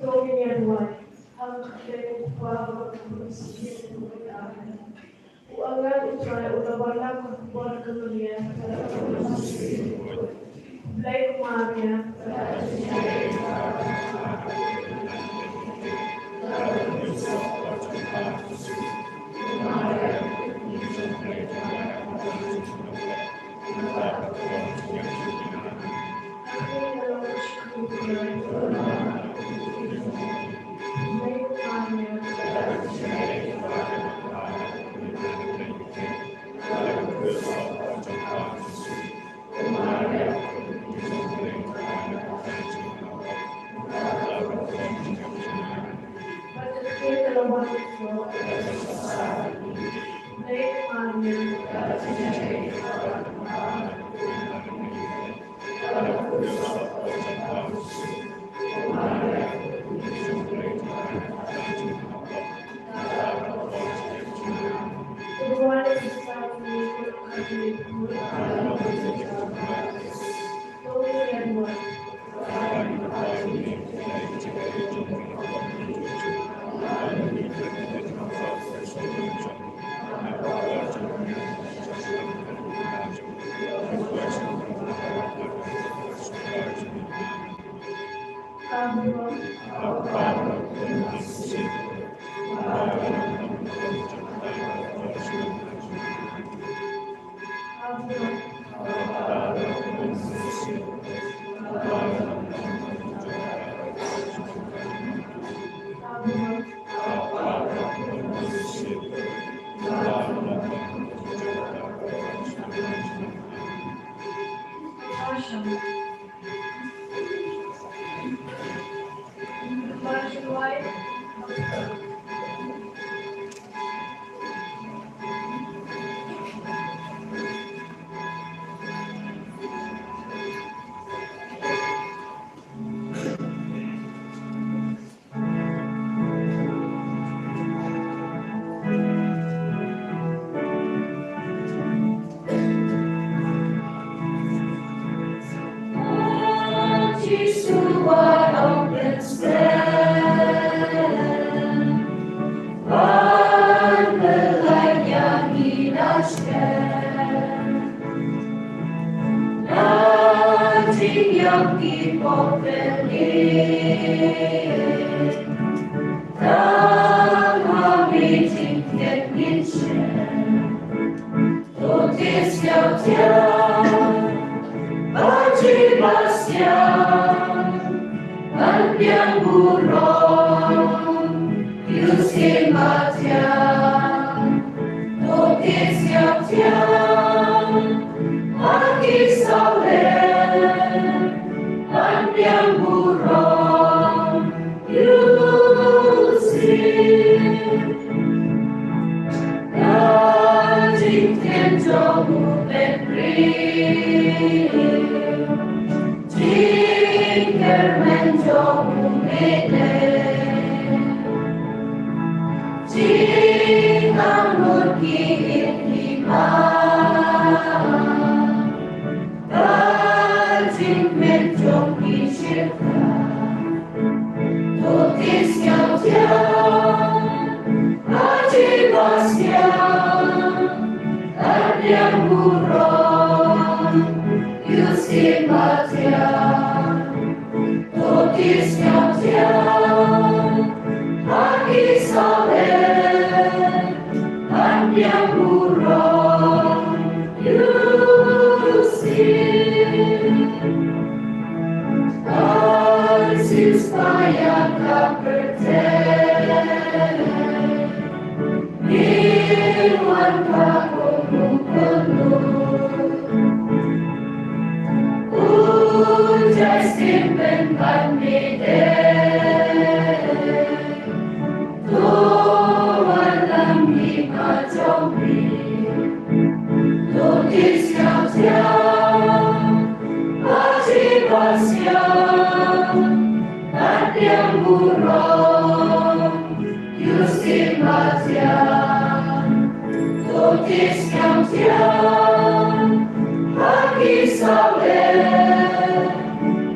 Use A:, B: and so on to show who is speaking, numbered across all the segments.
A: Dominion One, ang kakilala bersihin kemuliaan. Uangan utrai ulawalang kebuan kemuliaan pada Belai kemahnya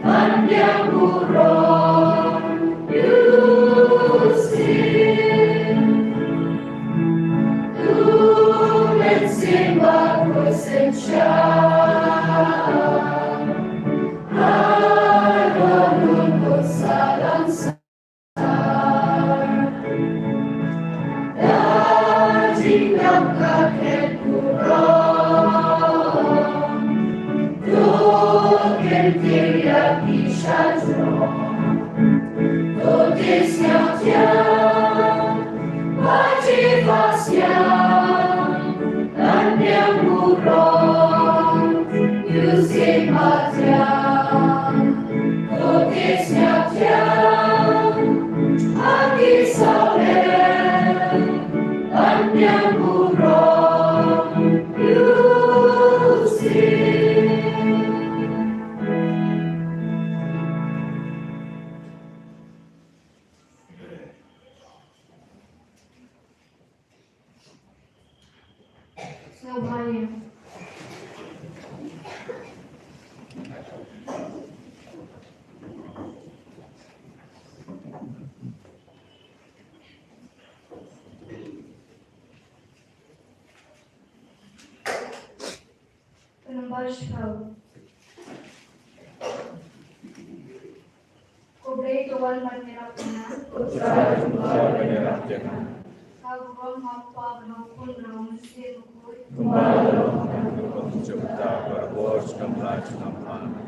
B: Panjang burung
A: Penyembah Kubrei tuan menyerapnya. Kagum apa menukul mesin kuy.
B: Cipta berbos kembali nampak.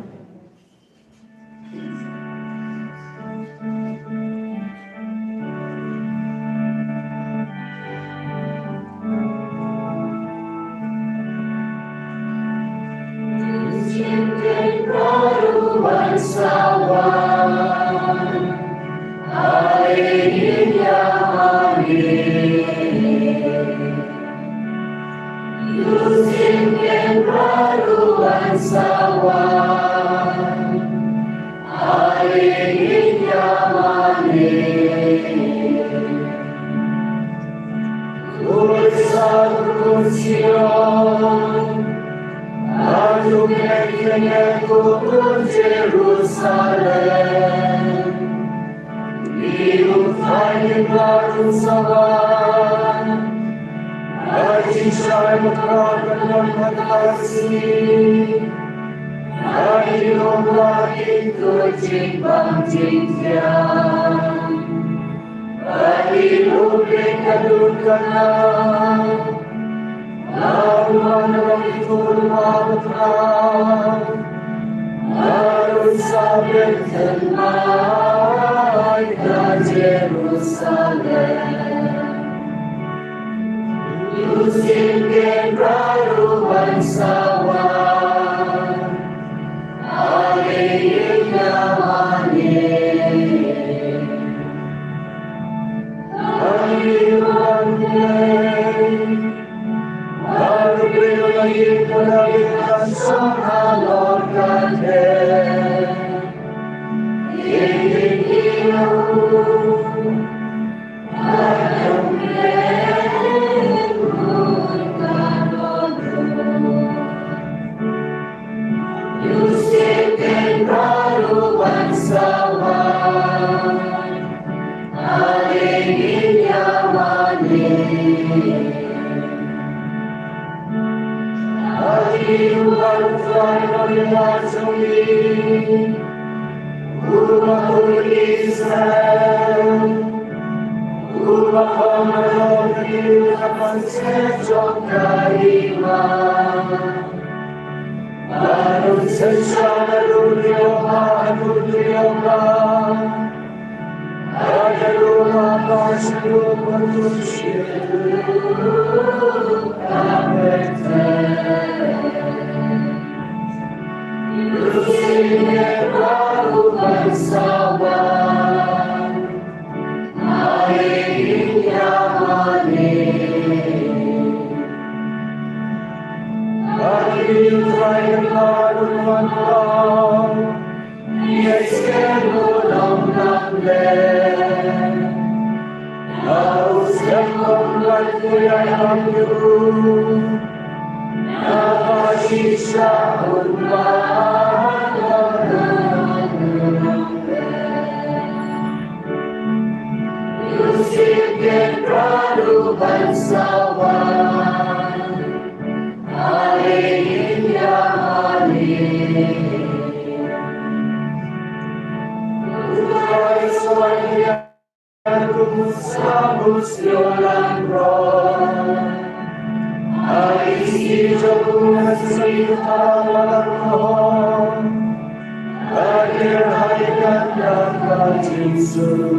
B: Hadirkan dapat Yesus.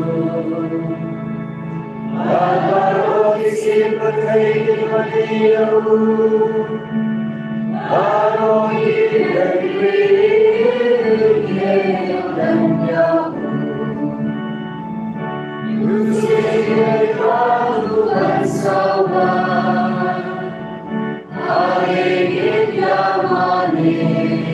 B: Baru isi berkaitan dia, baru diberi dan jauh. Yusi baru bersawah, hari dia manis.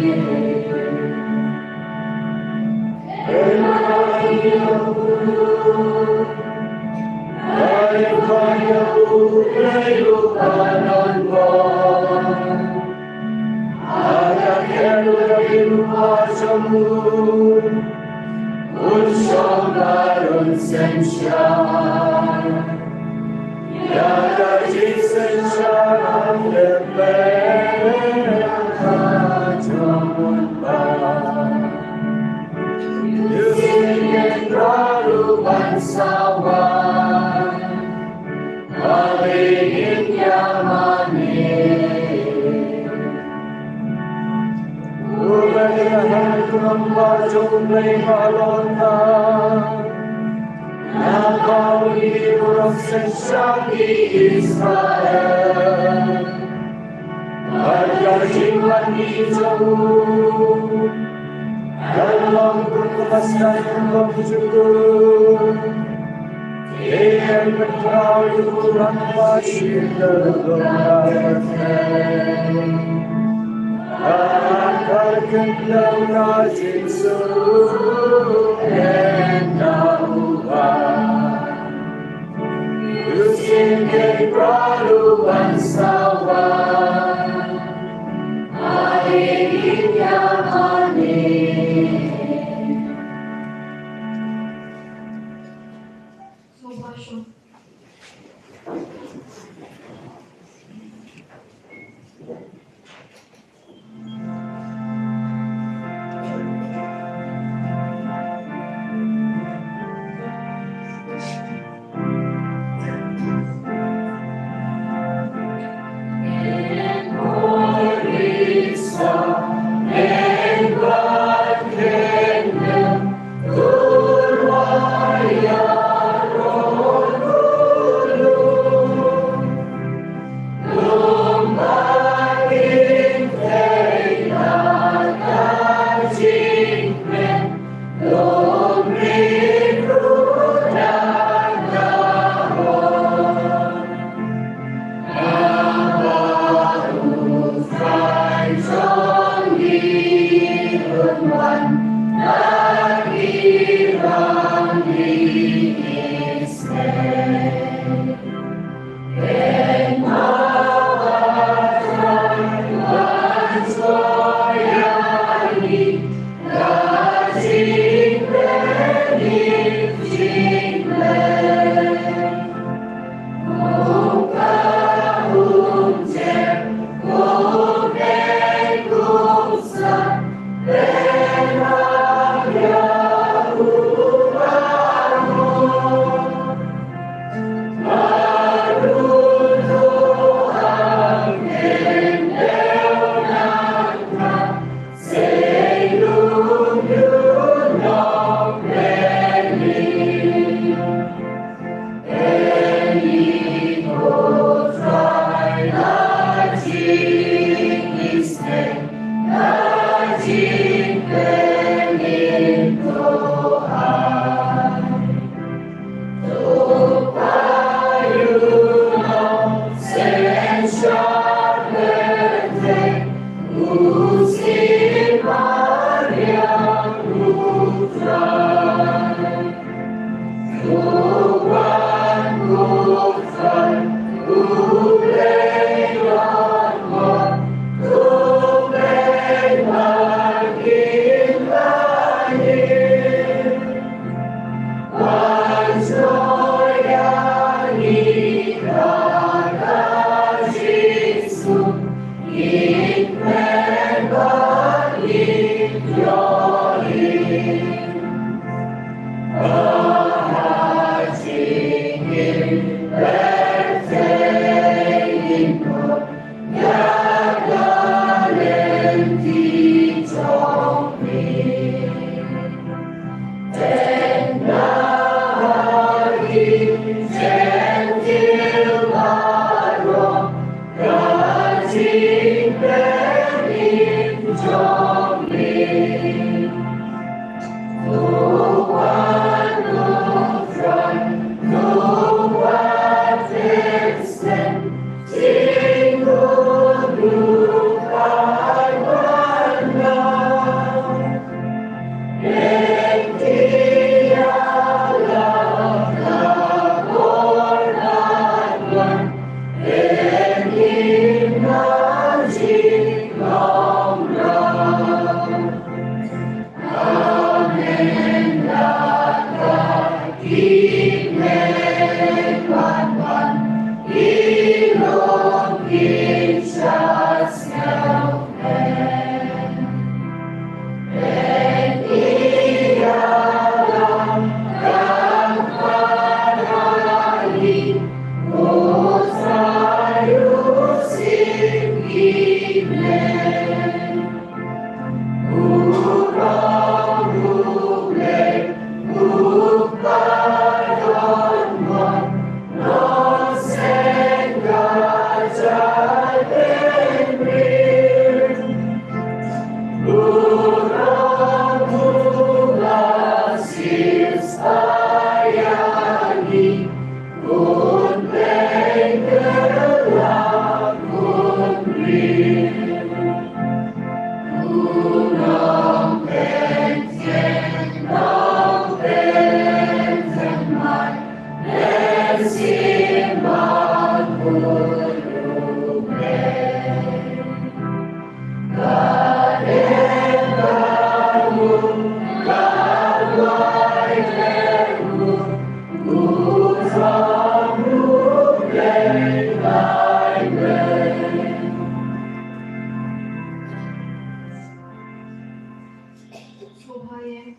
A: Suhaye,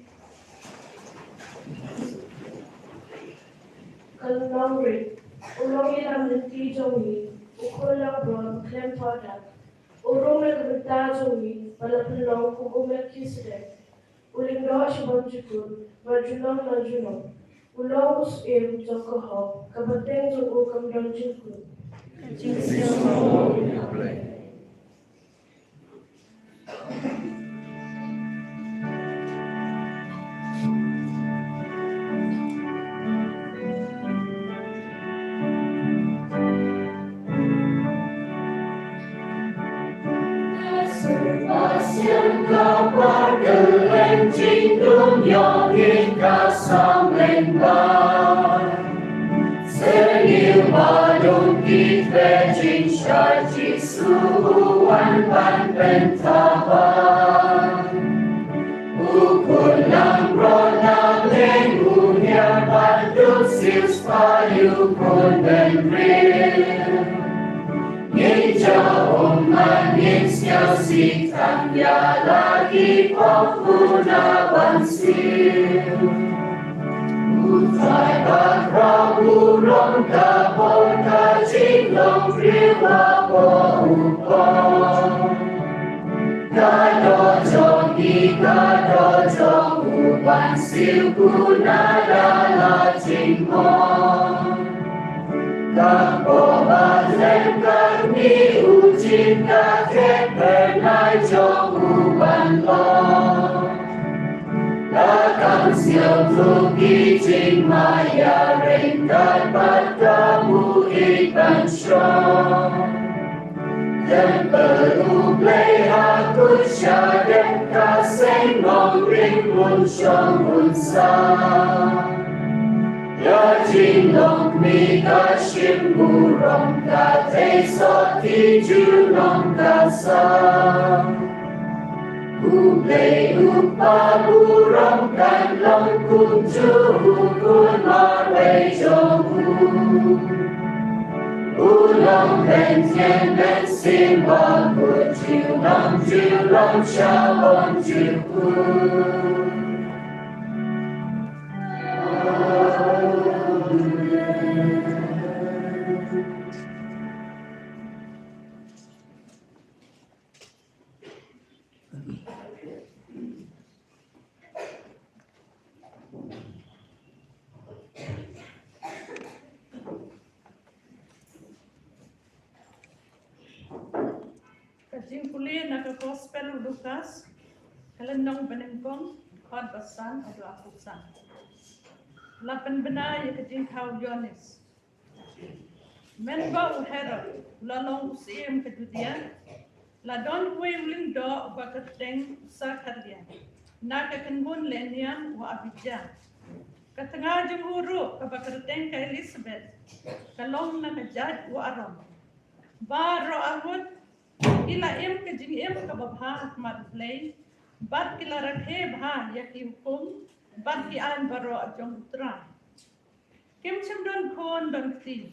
C: Kalungri, ulongi lam nanti jongi, ukola bron klem pada. Urome kebita jongi, pada pelong kukume kisde. Uling doa shibam jukun, majulong majulong. Ulong us jokoho, kabateng jong ukam dong jukun.
B: Pasien kabar geleng jingdung yang hingga samleng bar. Senil badung kita jing syaji suhuan pan pentaban. Ukun lang ronang leng unyar badung sis payu kun ben real. Jauh manisnya si tanya lagi pengguna bansil. Utai bakra burung kabon kajing long riwa pohon. Kado jongi kado jong bansil guna lala jingmon. Kapo bazem kami ujin kakek pernah jong uban lo. Lakang siau tugi jing maya ringkat padamu ikan syong. Dan perlu play aku syadem kaseng ngong ring pun syong unsang. Ya jingong mi kashim burong ka te so ti junong ka sa. Uplay upa burong kan long kung juhukun marway johu. Ulong ben tien ben simba ku julong shalom juhu.
D: Kajing kuliah nak gospel Lukas, kalendong benengkong, kod basan atau akusan. Lapan benar ya kajing kau Yohanes. Menba Herod, lalong usim kejudian, ladon kue uling do bakateng sakarya. Nak kenbun lenian wa abijah. Katengah jemuru kabakateng ka Elizabeth, kalong nak jad wa arom. Baro ahud ila im kajing im kababha mat play bat kila rakhe bha yaki hukum bat ki an baro ajong utra kim chamdon khon don ti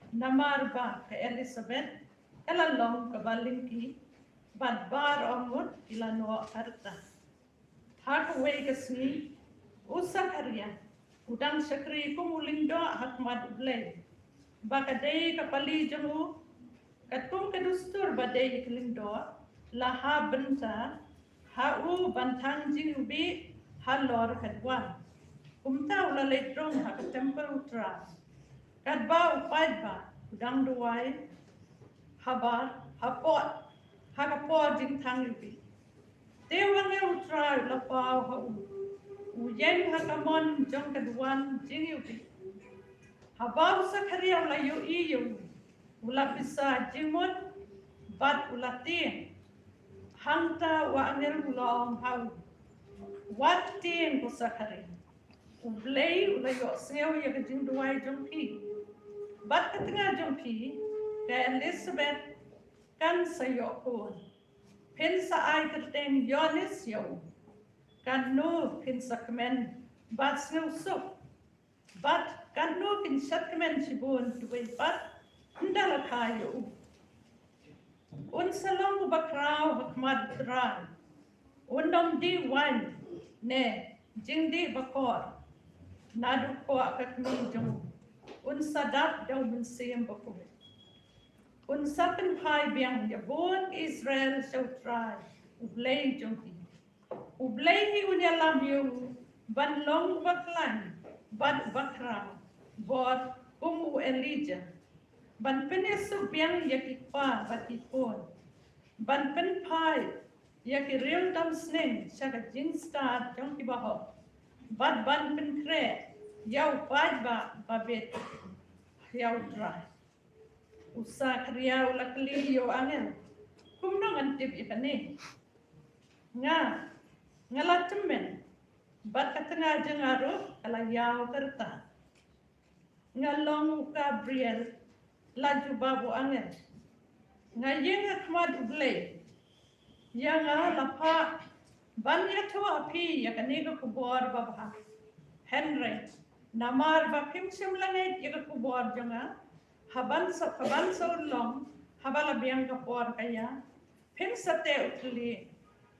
D: namar ba ka Elizabeth ela long kabaling ki bat bar amut ila no harta hak we kasni usakharya udang sakri kumuling do hak mat play bakadei kapali jamu katung kedustur badai iklindo laha benta hau bantang jinubi halor kadwan umta ula letrong hak temper utra kadba upadba udang duai habar hapot hakapot jing tang yubi dewange utra lapau hau uyen hakamon jong kadwan jing yubi habar sakharia ula yu iyu ula bisa jimut bat ula tin hangta wa angel ulong hau wat tin kusakari Ublay ulayo sngeu ya ka jing duai jong pi. Bat ka tengah jong pi ka Elizabeth kan sayo pun. Pin sa ai kerteng Yonis yo. Kan no pin sa kemen bat sngeu sup. Bat kan no pin sa kemen sibun duai bat ndala kayo. Un salong bakrao bakmad tran. Undom di wan ne jing di bakor. Nadu ko akat mi jong. Un sadap daw bensim bakoy. Un sapen pai biang ya bon Israel shall try. Ublay jong hi. Ublay hi unya lam yu ban long baklan ban bakra bot Elijah. Ban penesu biang yakikpa batipon. Ban pen pai yaki real dam sling shaka jing star jong kibaho. Ban pen kre yau pai ba bet yau dry. Usa kriya ulakli yo angel. Kumno ngantip ikane. Nga ngalacemen. Bat katengah jengaru kala yau kerta. Ngalong Gabriel laju babu angel. Ngayeng akmad ublay. Yang lapa banyak tua api ya kaniga kubor babha. Henry namar ba pimsim langit ya kubor jonga. Haban sa ulong habala biang kapor kaya. Pin sate utli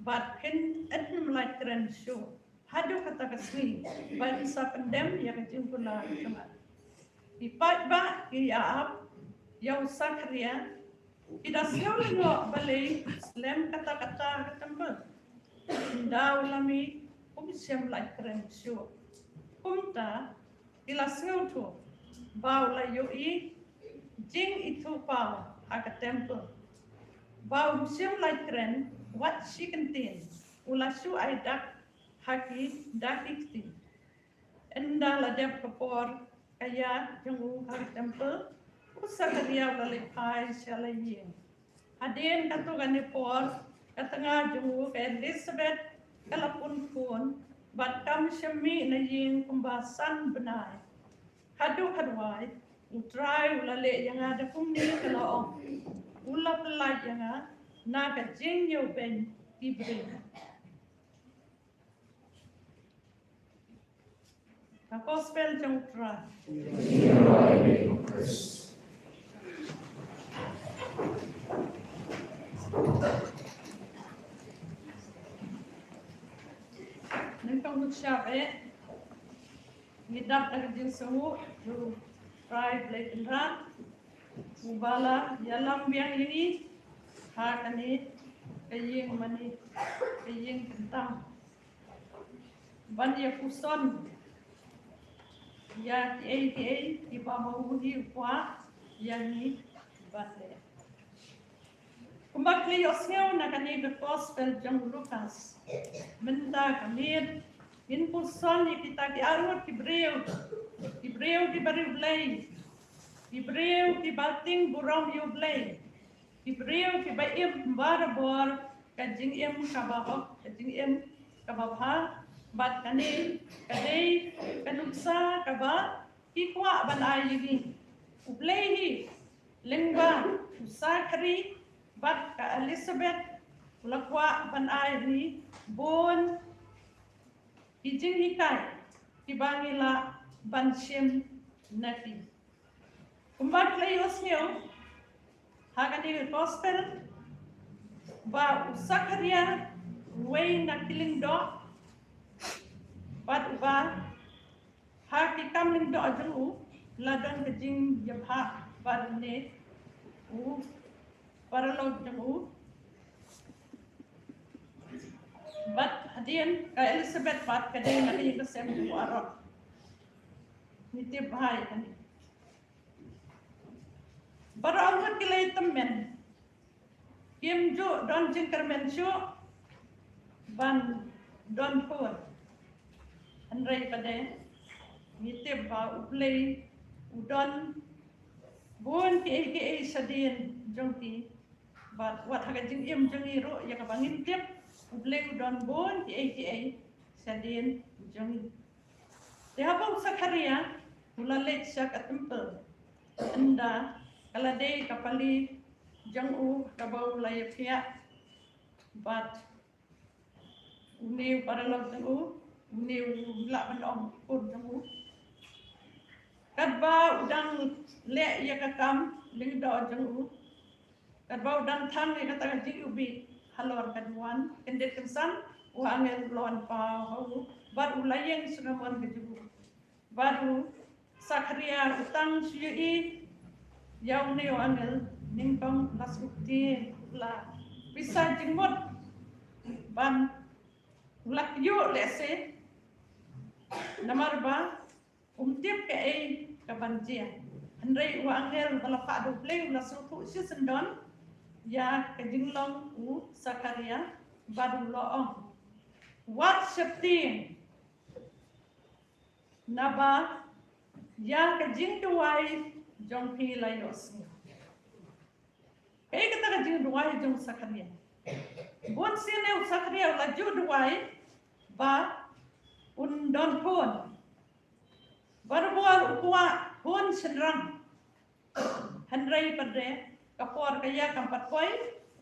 D: bat pin etnim like kren show. Hadu kata kasni ban sa pendem ya kejimpula jonga. Ipat ba iyaap yaw sakriya. Ida siyaw ngo balay lem kata-kata katambal. Daw lami umisyam like kren show. Kumta ila siyaw to baw layo i jing itu pau aga temple. Bau museum like kren what she contain. Ulasu ay dak haki dak ikti. Enda la dep kapor kaya jungu aga temple. Usa kariya lalay pai siya laying. Adin katu gani por katanga jungu ka Elizabeth kalapun pun bat kam syami na ying kumbasan benay. Kadu kadway utrai ulale yang ada kumni kalau ulap pelaj yang naga jengyo ben diberi. Kako spell jeng utrai. Nengkau ngucap ngidap lagi jeng semua Try black and rat, ubala yalam biang ini, hakani kaying mani, kaying kentang, ban ya kuson, ya ti di bawah udi kuah, yang ni batle. Kumbakli osnyo nakani the gospel jang Lukas, menda kamir, in kuson kita ki arut Ibreu di bari blay. Ibreu di bating burong yu blay. Ibreu di baim barabor kajing em kabahok kajing em kababha bat kani kadai kanuksa kaba ikwa ban ayini. Ublay hi lengba usakri bat ka Elizabeth ulakwa ban ayini bon kijing hikai kibangila banshim nafi. Kumbat layos niyo, hakani gospel, ba usakaria, way na kiling do, bat uba, haki kamling do adru, ladang kajing yabha, barne, paralog jamu, bat hadian ka Elizabeth bat kadai naki kasem du arok. Nitip bahaya kan. Barawat kilai temen. Kim ju don jingkar mensyu ban don pun. Andrai pada nitip bah uplay udon bun ki sadin jongti bat wat haga jing im jongi ro ya ka bangin tip uplay udon bun ki sadin jongi Tihabang Sakaria, ulalit siya ka temple. Anda, kalade kapali, jang kabaw layapya, but uniw para lang uniw laban ang pur jang Kadba udang le ya kakam, lingda jang kadba udang thang le kata jing ubi, halor kadwan, kendet kensan, angel lon pa hau, but ulayang sunaman kejubu. Baru Sakaria utang sui yau ne angel nimbang nasukti la bisa jingmot ban lak yo lese namar ba tiap ke kabanjia andrei wa angel bala pa do play la suku si sendon ya ke jinglong Sakaria baru loong wat septi naba ya ka jing duai jong pi la yos kata ka jing duai jong Sakaria bon sine Sakaria la ju duai ba don pon barbual ukwa pon senrang handrai pade kapor kaya kampat koi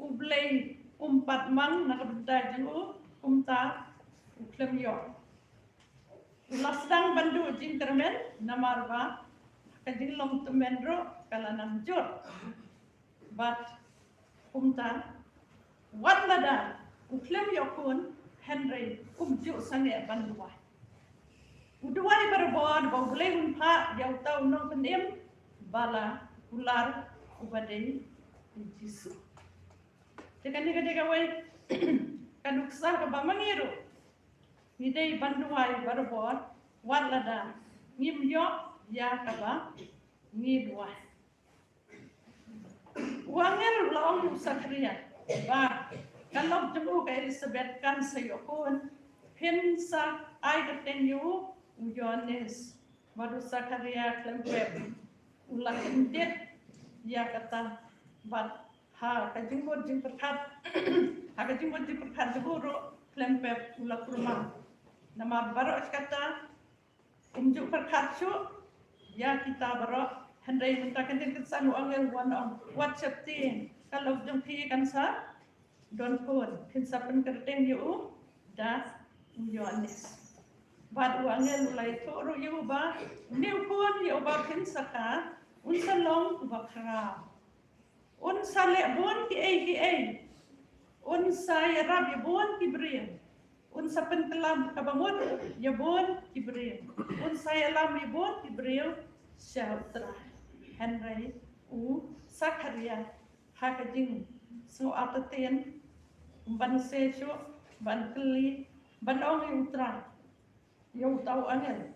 D: ublei umpat mang nakabda jeng umta uklem yo Lasdang bandu jing termen namarba kajing long temendro kalanam jor but umta wat lada uklem yokun Henry umju sange banduai uduai berbon bogle unpa yau tau nong penim bala ular ubadei jisu Teka wai kaduksa ka bamangiru Nidai banduai berbon wat lada ngim yo ya kaba ngidwai Wangel long Sakaria ba kalau jemu ke Elizabeth kan sayokun hinsa ai ketenyu Yohanes baru Sakaria klempep ulah indet ya kata bat ha kajimbo jing perkat ha kajimbo jing perkat jeburu klempep ulah kurma nama baru kata unjuk perkat su ya kita baru handai mentakan din kesan angel wan WhatsApp tin kalau jengpi kan sa don pun kinsa pen kerteng yu da Yohanes bad angel mulai toro yu ba new pun yu ba kinsa ka unsa long bakra unsa le bon ki ai unsa ya rab bon ki brin unsa pen kelam kabamut ya bon ki brin unsa ya lam ya bon ki brin syautra Henry Sakaria hakajing so ataten ban sesu ban kli ban ong yutra yau tau angel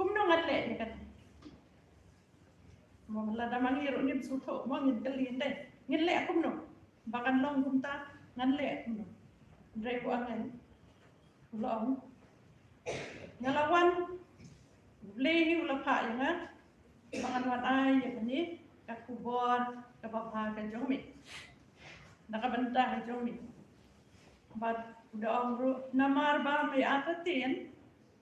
D: kumno ngatle ni kan mo la da mangiru ni suto mo ngin kli ndai ngile kumno bakan long kumta nganle kumno ndai ko angel long ngalawan lehi ula pa yang panganwan ay yang ni kakubon kapapa ka jomi nakabanta ka jomi but udah ongru namar ba may atatin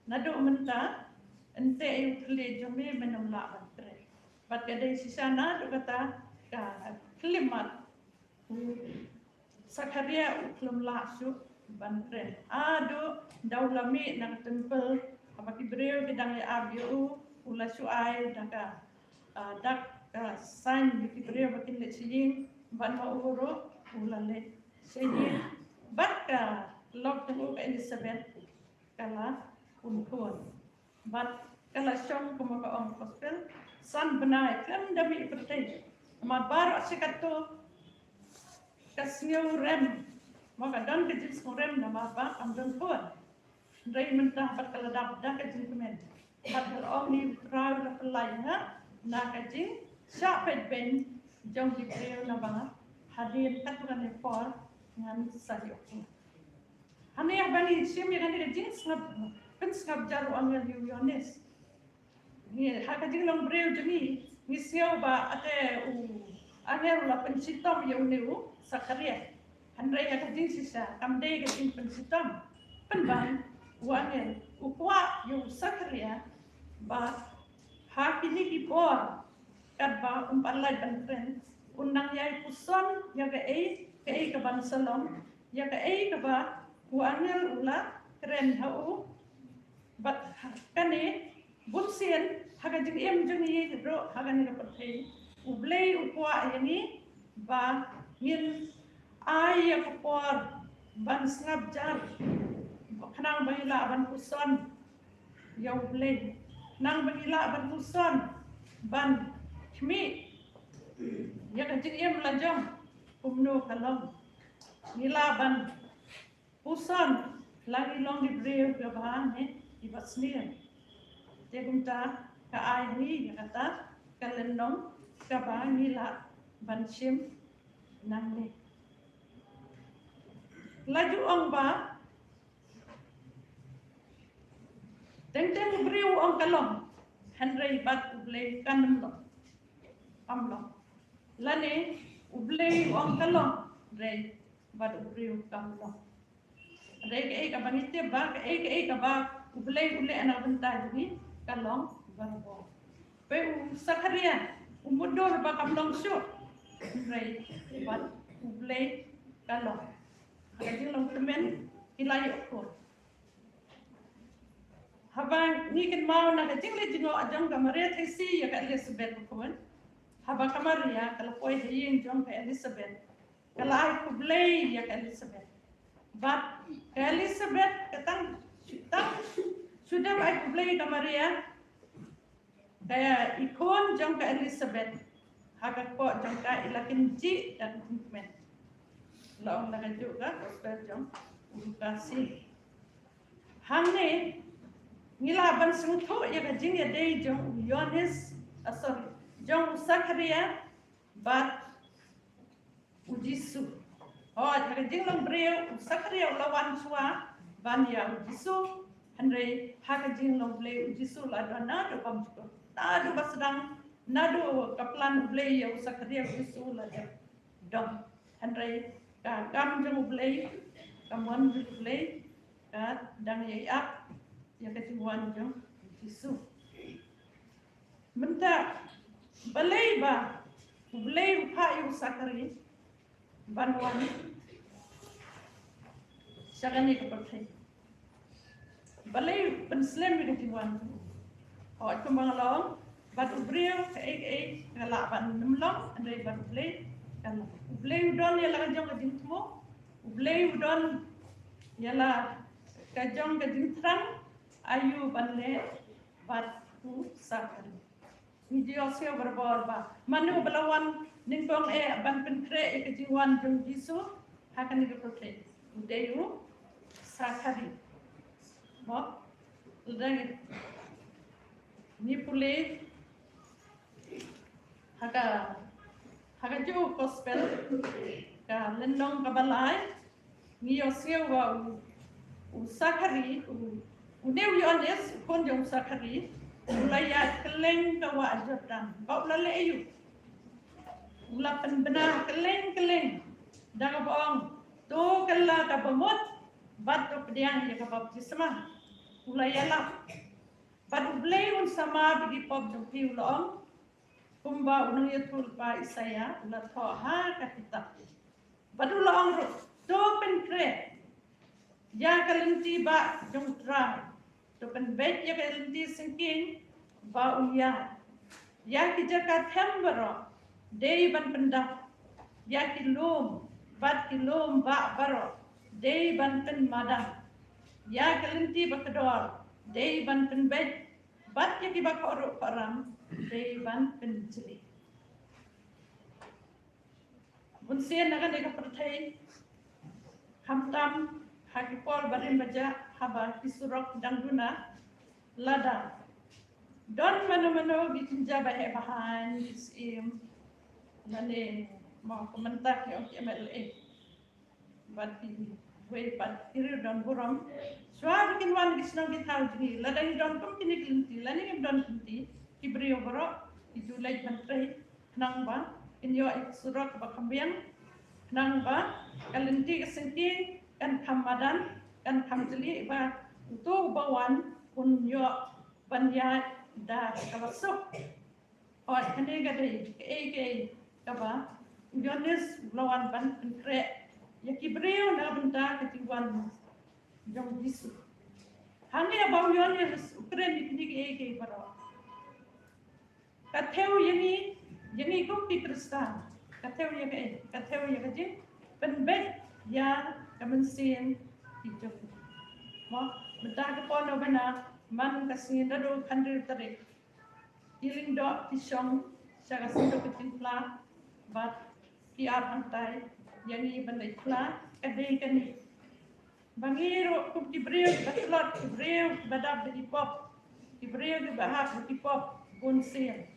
D: nado menta ente yung kli jomi menamla bantre but kada si sana do kata ka klimat Sakaria uklum lasu bantre ado daulami nang temple apa kibreu bidang ya abiu ula suai daka dak sign di kibreu bakin le sing ban ma uro ula le sing baka lok tengu ka Elizabeth kala unpun but kala syong kumaka ong gospel san benai klem dami pertai ma bar asikato kasnyo rem maka dan kejis rem nama ba amdon pun Rai mentah pat kala dap dak kejin kemen pat ong ni trau la pelai ha na kejin sya pet ben jong di preo na ba hadir katuran ne for ngan sayok hane ya bani sim ya kan kejin ngap jaru angel Yohanes ni ha kejin long breu jemi ni siau ba ate angel la pensitom ya uneu Sakaria Andrei ya kejin sisa kamdei kejin pensitom penban Wangel ukwa yung Sakaria ba hakini kipor kat ba umparlai ban kren undang yai puson ya ke ei ke ban salom ya ke ei ke ba uangel ula kren hau bat kane butsien haga jing em jing ye ro haga ni ka pathei ublei upwa yani ba ngin ai ya kapor ban snap jar khanang bagila ban puson ya ublei nang bagila ban puson ban khmi ya ka jing em la jom umno kalong ngila ban puson lagi long di breu ke bahan di basnian tegumta ka ai ni kata kalenong ka ba ngila ban sim nang ni laju ong ba teng breu ong kalong hanrei bat ublei kanam lo amlo lane ublei ong kalong rei bat breu kamlo rei ke ka banite ba ke ka ba ublei anak bentar ni kalong barbo pe sakharia umudor ba kamlong syo rei bat ublei kalong kajing long temen ilai ko haba ni kan mau na kajing le jingo ajang kamare thesi ya ka Elizabeth ko haba kamaria kalau poi hin jong ka Elizabeth kalai ublei ya ka Elizabeth but Elizabeth katang sudah baik ublei kamaria kaya ikon jong ka Elizabeth haga ko jong ka ilakin ji dan men laong na juga gospel jong kasih hangne ngilaban sungtho ya ka jing ya dei jong Yohanes sorry jong Zakaria bat ujisu oh haga jing long breu Zakaria lawan suwa ban ya ujisu hanrei haga jing long breu ujisu la dona do pam ko ta do basdang nado kaplan ublei ya Zakaria ujisu la dom hanrei ka kam jong ublei kamon ublei ka dang ye ap ya ka tuan jong Yesus menta balai ba ublei pa yu Sakari banwan sagani ka pathai balai penslem ka tuan o kumang long bat ubreu ka ek kala ban numlong andai ban ublei kan ublei udon ya la jong ka jingmo ublei udon ya la ka jong ka jingtram ayu banle bat ku Sakari ni dia sia berbor ba manu belawan ningkong ban pentre ke jiwan jong Yesus hakan ke prote udeyu Sakari mo udangi ni pule haga jo gospel ka lenong ka balai ni sia wa Sakari uneu Yohanes kon jong Sakari ulaya keleng ka wa Jordan ba ulale ayu ula benar keleng daga boong to kala ka bomot bat to pediang ya ka baptisma ulaya la bat ublei un sama bigi pop jong pi ulong kumba unang yatul pa Isaya ula tho ha ka kitab bat ulong ro to penkre ya kalenti ba jong tra to pen bet ya kalenti singking ba uya ya ki jaka thembaro dei ban pendap ya ki lom bat ki lom ba baro dei ban pen madam ya kalenti ba kedor dei ban pen bet bat ya ki ba koro param dei ban pen jeli bun sien naga de ka perthai hamtam hakipol barim baja haba kisurok dangduna lada don mano bikinja bahe bahan isim nane mau komentar ke MLA bati we pat kiri don buram swar bikin wan kisnong kitau jini lada ni don kum kini kelinti lani ni don kelinti kibrio boro ijulai bantrai nang ba inyo surok ba kambiang nang ba kelinti kesengking kan kamadan kan kamjeli ba utu bawan unyo banyat dah kabasuk oi kene gade ke kaba Yones lawan ban penkre yaki breu na benda ketingwan jong Yesus hanya bau Yones Ukraine ni ke baro katheu yangi kok di Kristen katheu je penbet ya kemensian hijau mo benda ke pono bena man kasin dado kandir tarik iling do tisong saga sindo ketimpla bat kiar hantai yangi bandai pla kadai kani bangiro kup tibreu batlot tibreu badab di pop tibreu di bahak di pop bonsen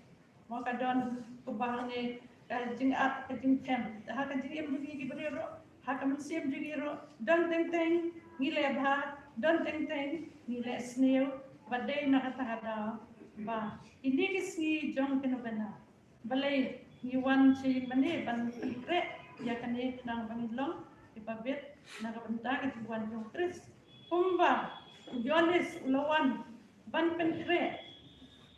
D: maka don kubahane kajing at kajing tem ha kajing em di tibreu ha kamen di ro don teng teng ngile bah don teng teng ngile sneu badai na kata ba ini kisni jong kenobana balai Iwan si mani ban ikre ya kani nang bangilong ipabit nakabenta ke Iwan yung Chris kumba Yones ulawan ban penkre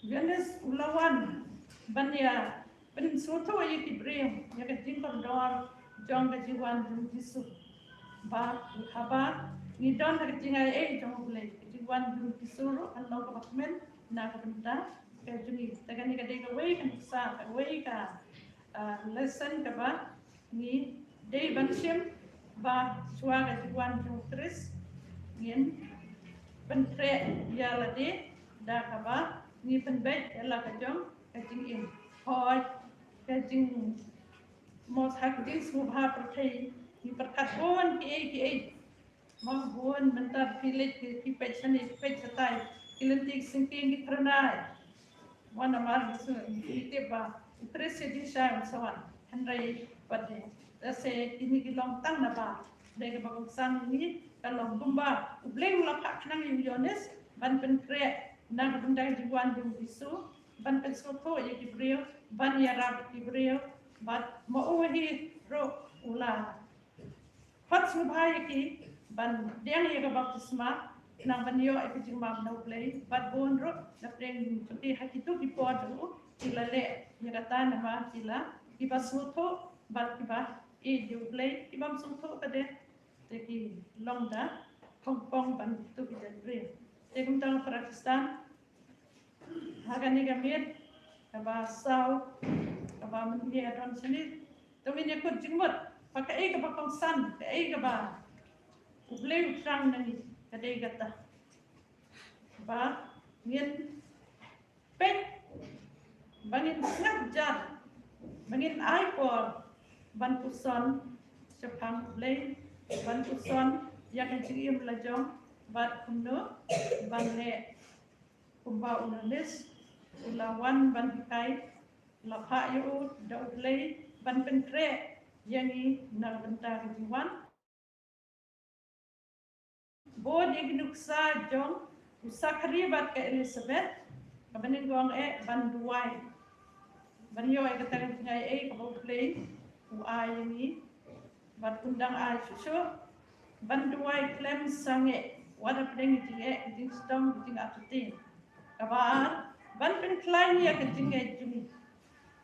D: Yones ulawan ban ya pen soto ya tibrem ya ke jingkor dor jong ke Iwan yung Yesus ba haba ni don ke jingai jong bulai Iwan yung Yesus Allah kapatmen nakabenta ke jungi tagani ka dega way kan sa way ka lesson ka ba ni day bansim ba suaga Tuhan Yesus Kristus ngin pentre ya lade da ka ba ni penbet ela ka jong ka jing in hoy ka jing mos hak jing subha perthai ni perkat bon ki mo bon mentar pilit ki pechan ni pechatai kilentik singking ki ternai wana mar su ite ba Terus di sana sawan Henry pada saya ini dilong tang napa dari bangsan ini kalau bumba ubleng lapak nang Yones ban penkre nang benda jiwan dum bisu ban pensoto ya dibreu ban ya rab dibreu bat mau hi ro ula pat subhai ki ban deng ya baptisma nang ban yo epijima no play bat bon ro na preng tuti hakitu di podu sila le nyata nama sila iba soto bat iba play iba soto kade teki longda kongpong ban tu kita beri tekum tang Pakistan hagani gamit kaba sau kaba mendia don sini tumi ne kut jingmut pakai kaba kongsan kai kaba ubleu trang nani kade gata ba ngin pek bangin snapchat bangin iPod ban puson sepang play ban puson yang kecil melajong bat kuno ban le kumba unalis ulawan ban hikai lapha yu da play ban penkre yangi nang benta kejiwan bod ignuksa jong usakri bat ke Elizabeth kabanin gong ban duai banyo ay katang ngay kabau play uai ini bat undang ai susu ban duai klem sange wada pdeng jing stong jing atutin kabar ban pen klein ya ke jing jumi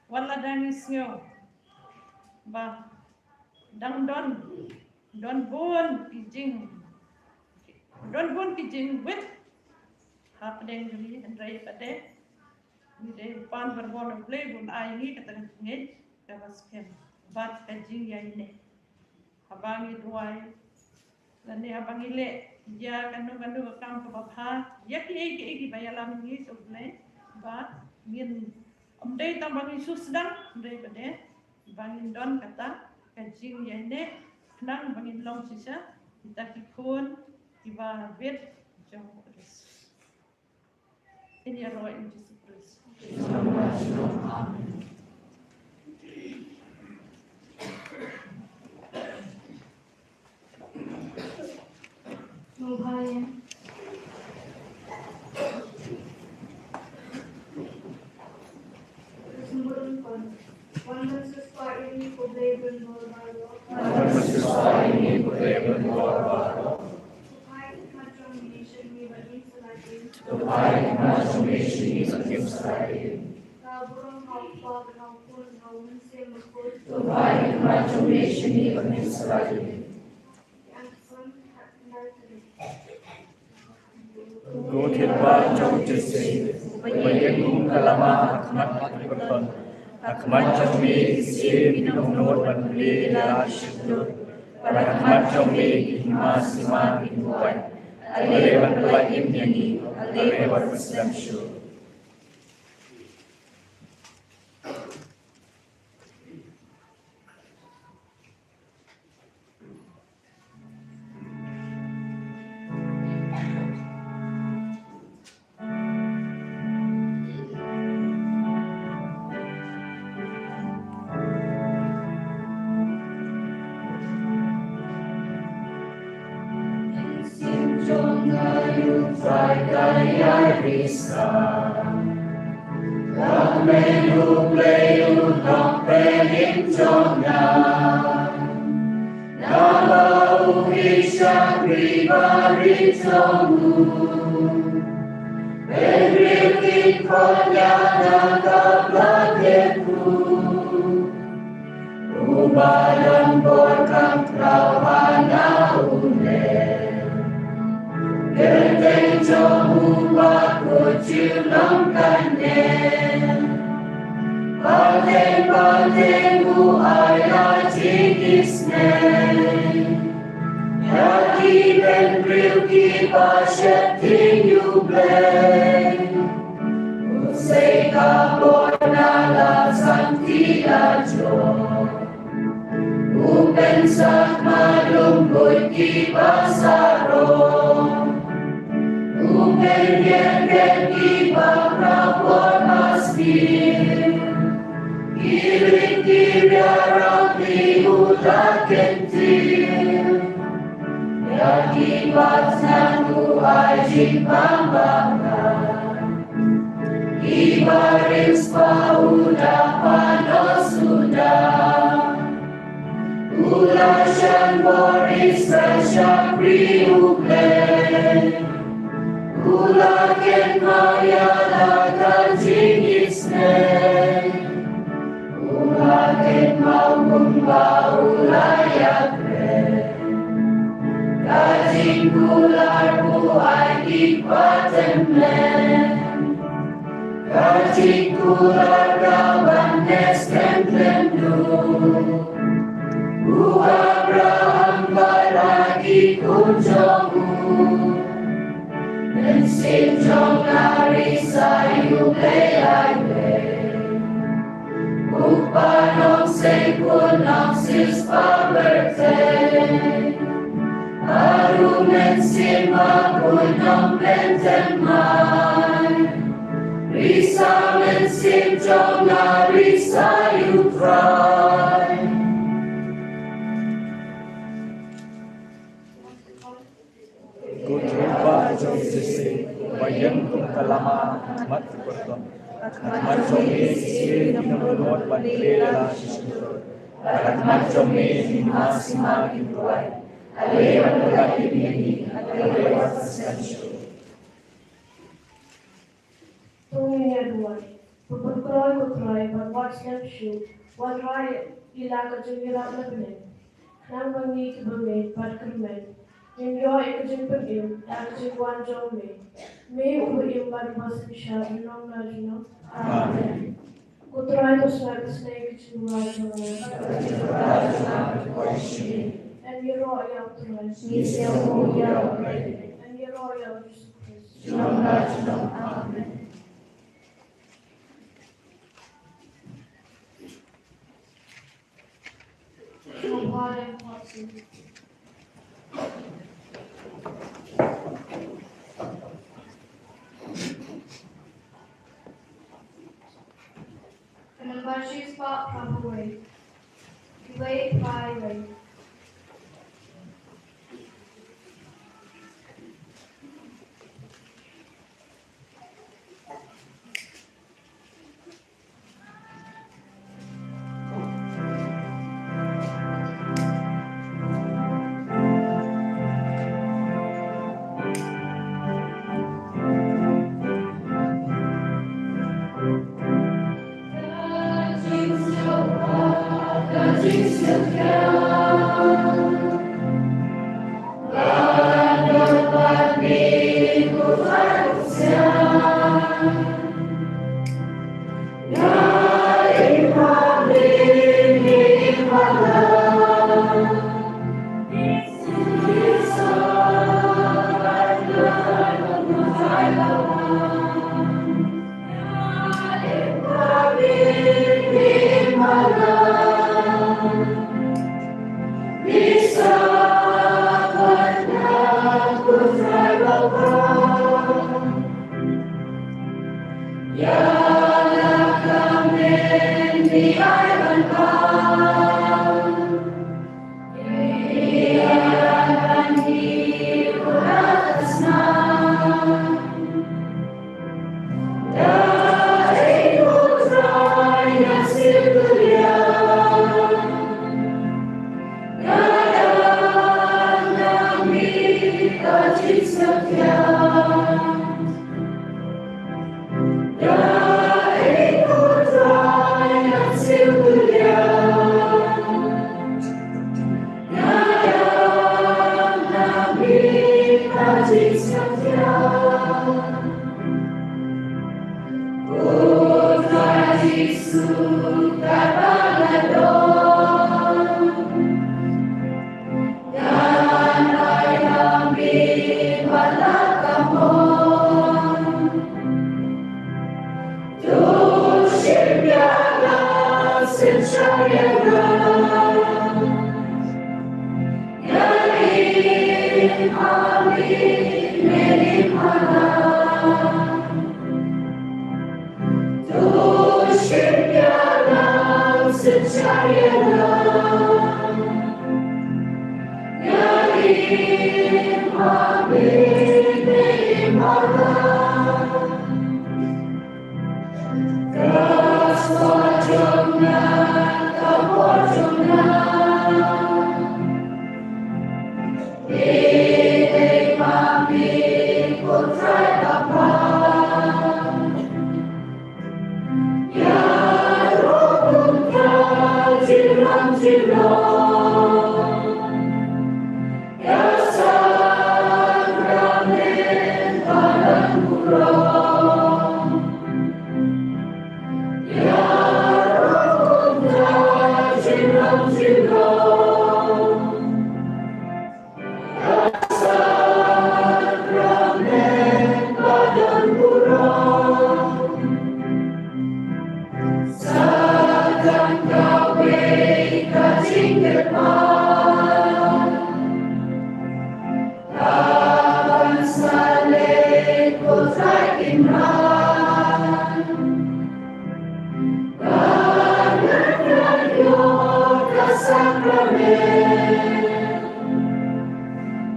D: wala dangi snyo ba dang don bon kijing with hapdeng jumi andrai pade ni de pan berbon play bun ai ni katang ngej kabaskem bat kajing ya ini abangi duai dan ni abangi le ya kanu kam ke babha ya ki bayalam ni soble ba ngin omdei tambangi susdang ndai bade bangin don kata kajing ya ini nang bangin long sisa kita kikun tiba bet jong Kristus ini roh in Jesus Christ.
B: Amen.
A: Mubaya. Sumberun kon. Wanda suspa ini kubleven borbaro. Tupai transformation ni bagi selagi.
B: Israel.
A: Kaburang haupa haupun haun sim makut.
B: Tuhan macam nation of Israel.
A: Yang sun nursery.
E: Go Tirba Jom Jesse, Bayan Kalama Akmat Akbar, Akmat Jami Isi Minum Nur Bandli Rashidur, Akmat Jami Hima Sima Inuai, Alewan Pelaim Yangi, Alewan Muslim Shu.
B: Ubalan borkang trawana unen, genteng jomu baku cilam kanen, Panteng-pantengmu ayah jikisnen, Yaki ben brilki pasyat tinyu blen, Usai kabona lasan tiajo, Upen sak malumbuy ki pasarong, Upen yen ki pakrapon masbir, Kirik-kirarang lihutak kentil, Yaki batsanmu ajik pambangan, Ibaris paudah panos sudah, Ulasyan boris syakri uklen, Ulaken mayalakan jingisnen, Ulaken maumba ulayakren, Kajing kularmu adik patemlen, Kajing kular kawan nesken tendu, Abraham baragi kunjongmu, dan sinjong nari sayu peyaiwe, Upanong sekunong sis paberten, Arumen sima kunong bentenman, Risa men sinjong nari sayu try.
E: Kutrumpa Jom Jesse, Bayan Kalama Akmat Akbar, Akmat Jami Isi Minum Nur Bandli Rashidur, Akmat Jami Hima Sima Inuai, Alewan Pelaim Yangi, Alewan Muslim Shu.
C: Tunginya dua, berperkara kutrai berbuat selalu, wadrai ilaga jengirak lebih, kenapa ni kebangai berkermen, Inyo ikajimpan iyo, ikajimpan jome, may uwi yung maribasan siya, inong na jino. Amen. Kutrai to sa ikajimpan jome, and yero ayaw turay, and yero ayaw Jesus Christ. Amen. Mabuhay ang Panginoon.
A: Menembaki spot Prabuway. Late Highway.
B: kasih setia. Dapat minggu manusia dari pabrik malam bisa dalam dari pabrik malam bisa Yalah kami di air Ialah di atasnya dari putra yang sebelia kadang kami kasih setia. Dari putra yang sebelia kadang kami kasih setia. Putra Yesus terbangun dan ayam bimbala kamu Tushibyalah sensyayana Yalim alim melim alam Tushibyalah sensyayana Yalim alim melim alam Kaswajona kapojona Ide kami putra Bapa Ya Roh Putra jilang-jilang Ya Sakramen Padang Kurang Ya Roh Putra jilang-jilang Ya Sakramen Padang Kurang Sagan kawe kacing depan Kawan saleh putra Imran Sakramen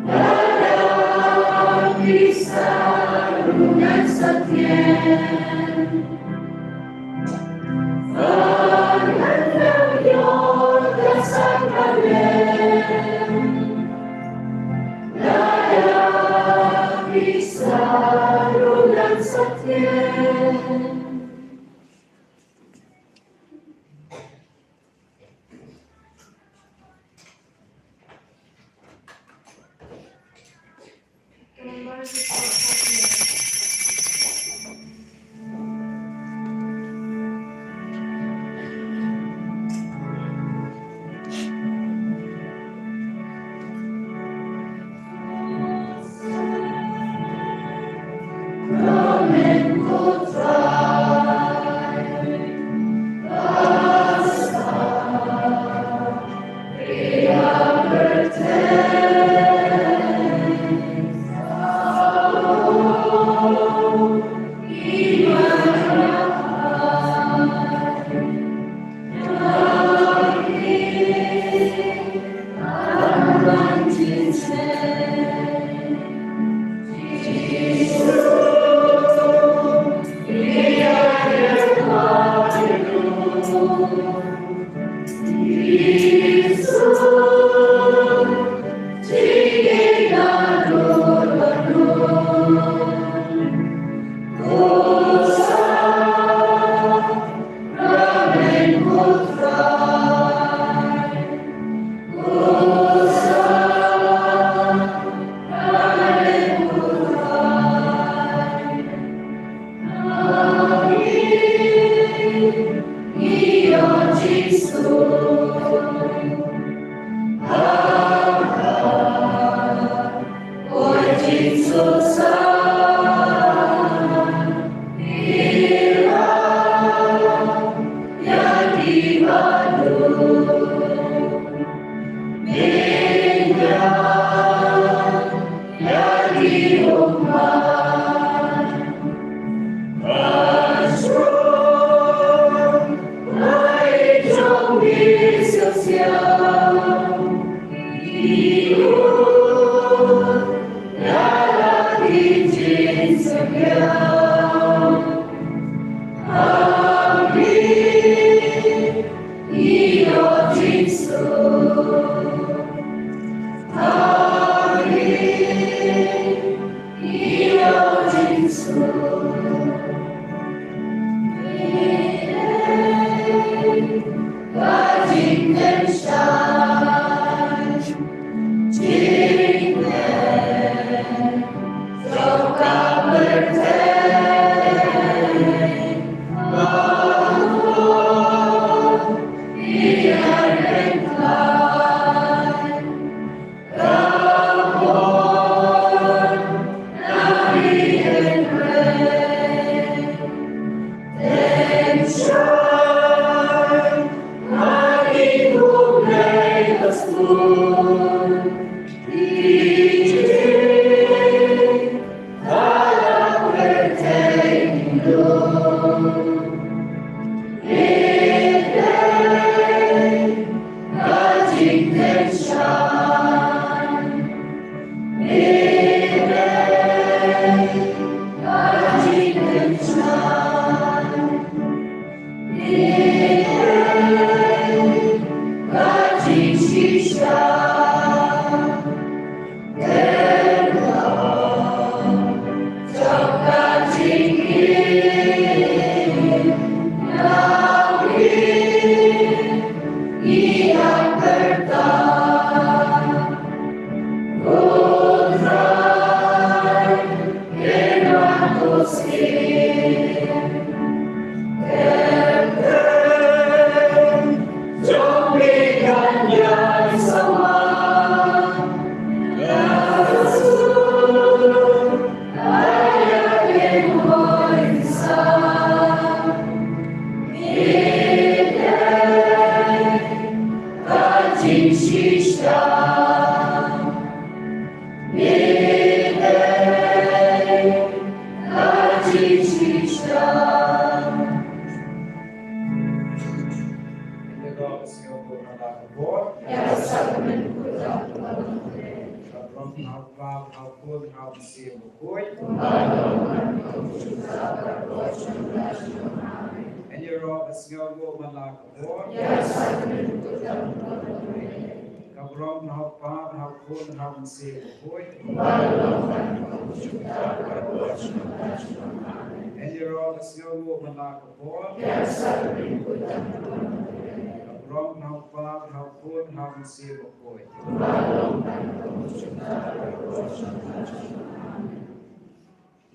B: dalam bisa dengan setia Yoga sakramen dalam bisa dengan setia
A: Kembali ke Tuhan.
B: Bertemu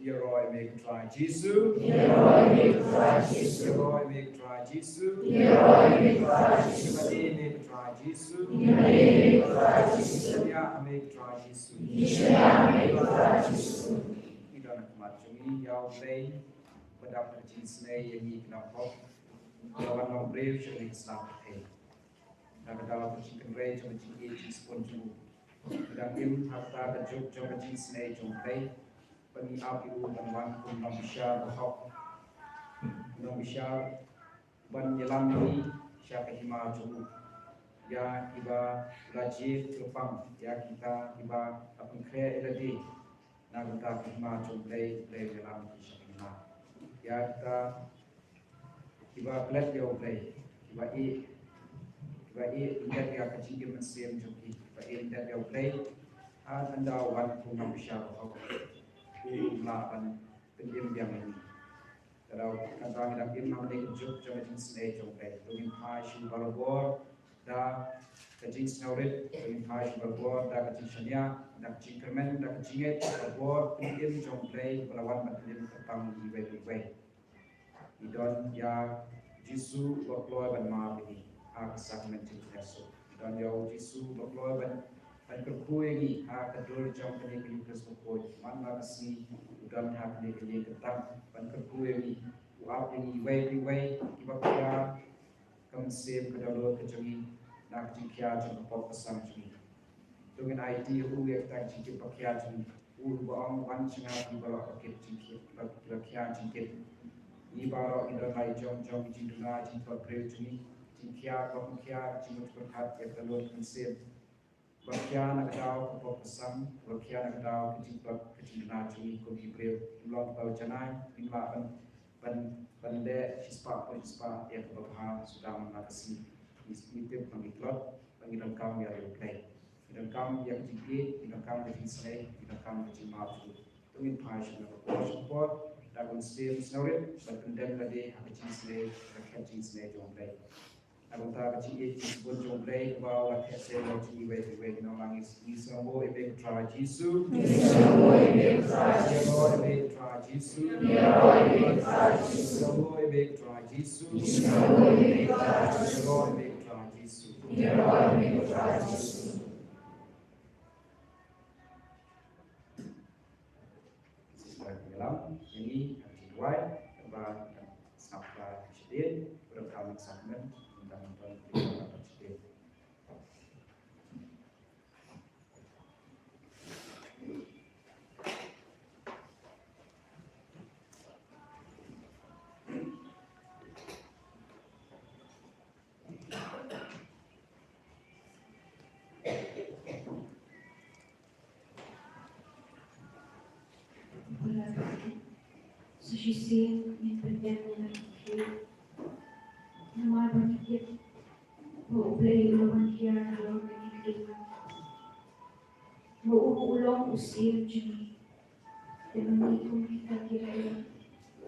F: Yeroi make try Jesus. Yeroi make try Jesus. Yeroi make try Jesus. Yeroi make try Jesus. Yeroi make try Jesus. Yeroi make try Jesus. Yeshua make try Jesus. Yeshua make try Jesus. Kita nak macam yau play pada jenis ni yang ni kena pop. Yawan long brave jadi Islam pay. Nak dalam chicken ray jadi jenis pun tu. Dan im harta kejuk jadi jenis ni jom play. Pagi api dan pun nom besar bahok nom besar ban jalan ini siapa hima cukup ya iba lajib lepang ya kita iba apun kre eladi nak kita hima cukup lay jalan siapa ya kita iba pelat dia play iba ingat dia kecil mesin cukup iba ingat dia play anda wan pun nom besar bahok melakukan pendiam ini. Kalau kata kita ingin memiliki job jam jenis ini jompai, ingin passion balabor, dah kejenis naurit, ingin passion balabor, dah kejenisnya, dah cingkermen, dah kejinget balabor, pendiam jompai, balawan pendiam ketang di way. Idon ya Jisu berkeluar dan maaf ini. sakmen Yesus dan jauh Yesus berkeluar ban berkuih ni kedua jam kini kini berkuih mana kasih dan hak ni kini ketang ban berkuih ni uap ini way ibakia konsep kedua kecuali nak jikia jam pop pasang cumi dengan ID yang tak jikit pakai cumi bang wan cengat di bawah pakai jikit pakai jikit ibarat indra jom jinduna jikot beri cumi jikia pakai jimut berkat yang telur konsep Bakia nak tahu ke pesan, bakia nak tahu kejinduna cumi kopi beri imlon tahu janai imla pendek hispa yang keberhal sudah mengatasi istimewa pengiklot pengiran kami yang replay pengiran kami yang jikit pengiran kami yang selesai pengiran kami yang maju tungin passion dan support dan konsep snorit dan pendek lagi hakicin selesai hakicin selesai jomplay Anggota kecil disebut jomplay bahwa hasil lagi iwe nolangis Islambo ebe tra Yesus Islambo ebe tra Yesus Islambo ebe tra Yesus Islambo ebe tra Yesus dalam ini dibuat dan sampai sedih berkali sakmen tentang sedih.
A: Sejisi yang berjaya lagi, nama bangkit, boleh ulang kian ulang kedua, ulang usia juni, dengan itu kita kira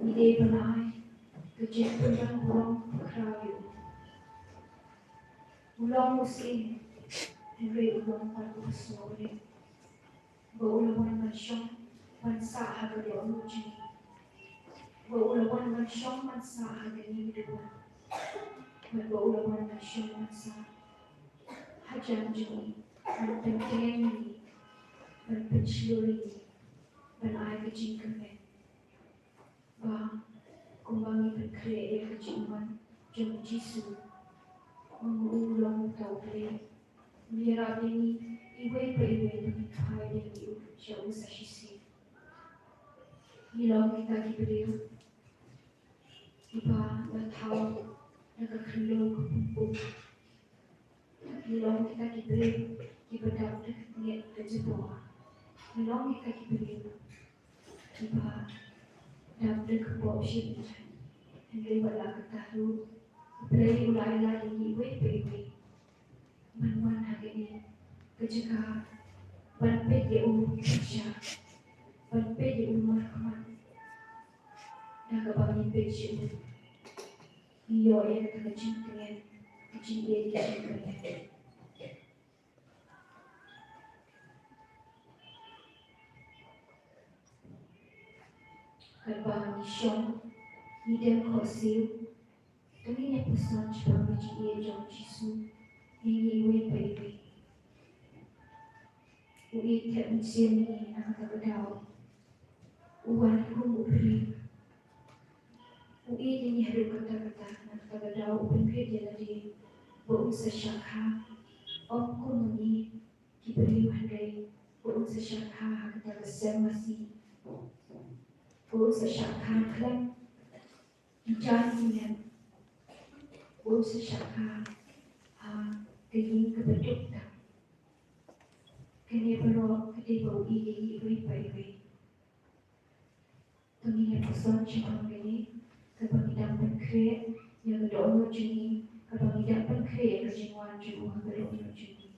A: ide benai, kejadian ulang kerayu, ulang usia, hari ulang pada sore, ulang macam bangsa harga ulang juni. Ulawan masyong mansa hagani dua, ulawan masyong mansa hajan juni, pentingni, penceluri, penai kecing kene, kumbangi berkreasi kecingan jom Yesus, mengulang tau beli, mirap ini iwe dengan kaya yang jauh sahisi, hilang kita diberi. Iba tahu nagkakalog kumpul. Ilong kita kibri, iba dapat niat kejedoa. Ilong kita kibri, iba dapat kebawa syibit. Hindi wala katahu, play ulay lagi iwe iwe. Manwan hagini, kejaka, banpet di kerja, banpet di markaman. Nagabangin pecho. Iyo yang kecingkian, kecingkian. Kalbang isyong, idem kosil, kami pesan sebab ia jom Yesus, ini iwe iwe. Ui tak mencium ini nak kagadaw, uwan kumubri. Ui ini haru kata-kata nak kagadaw upengke jaladi buong sa syakha om kumuni kibri handai buong sa syakha katagasem masih buong sa syakha klan jangan buong sa syakha kaying keberdukta kaya pero kaya bau ini iwi Kami pesan cakap ini kebangitan pengkreat yang berdoa juni kebangitan pengkreat kejenuhan juru berdoa juni.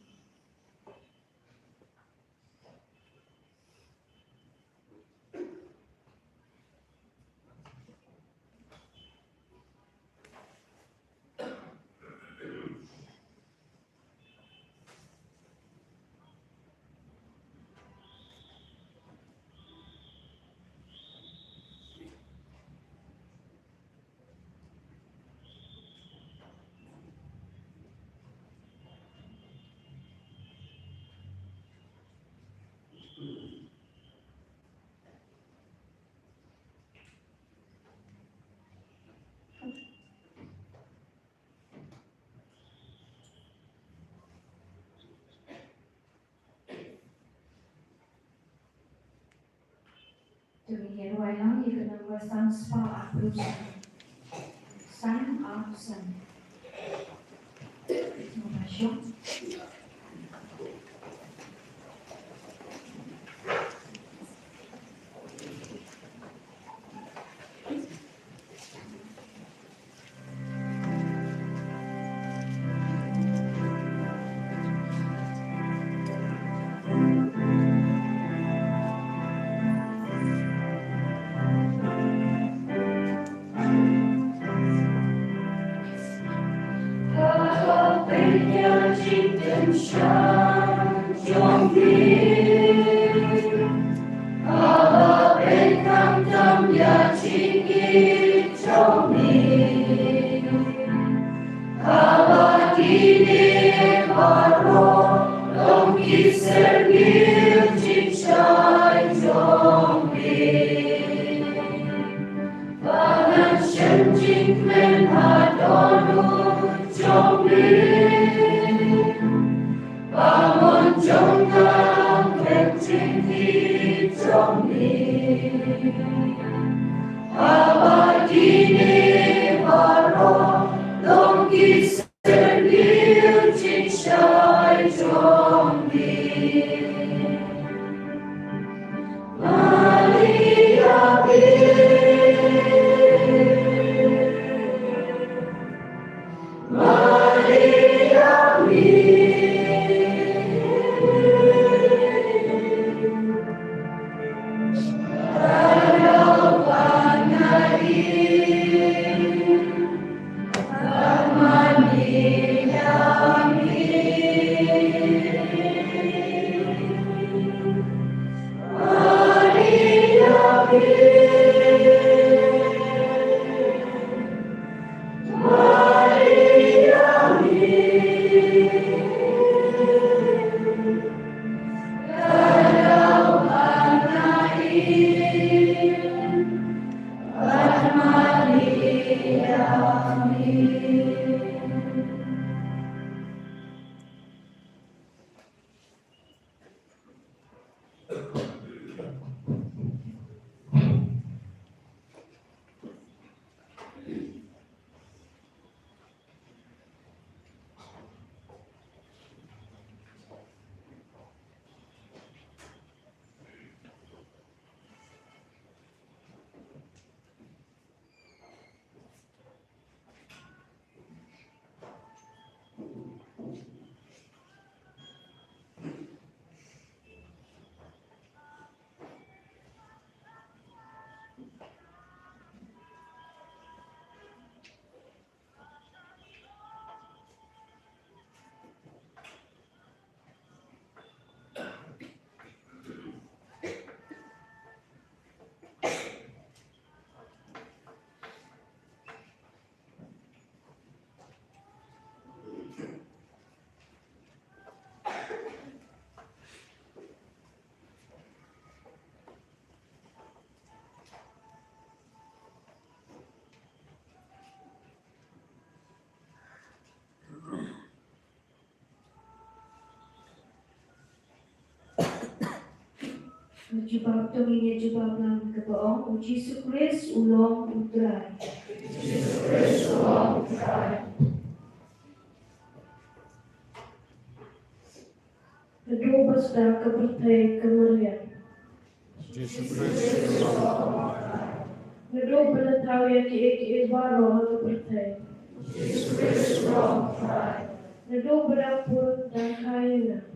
A: Tumihin wayang ikanang wasan spa aplusan. San apsan. Terima Jubah tuminya jubah lang kebaong uji sukres ulong utrai. Kedua besar kepertai kemerian. Kedua penetahu yang ki baru kepertai. Kedua berapun dan kaina.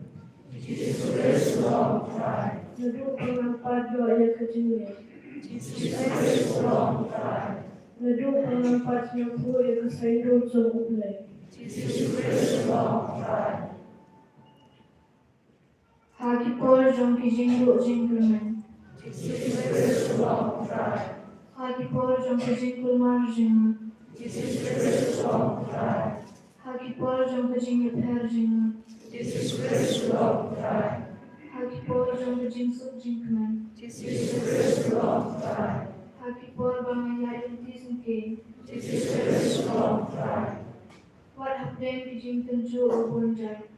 A: Kedua pengampat doa yang kejenis. Kedua pengampat nyampu yang kesaidul semutlai. Haki por jom ki jinggu jingguman. Haki por jom ki jinggu marjingan. Haki por jom ki jinggu perjingan. Haki por jom ki jingsuk jingkuman. Haki por bangaya iltis nke. What have them ki jingkun ju obunjai.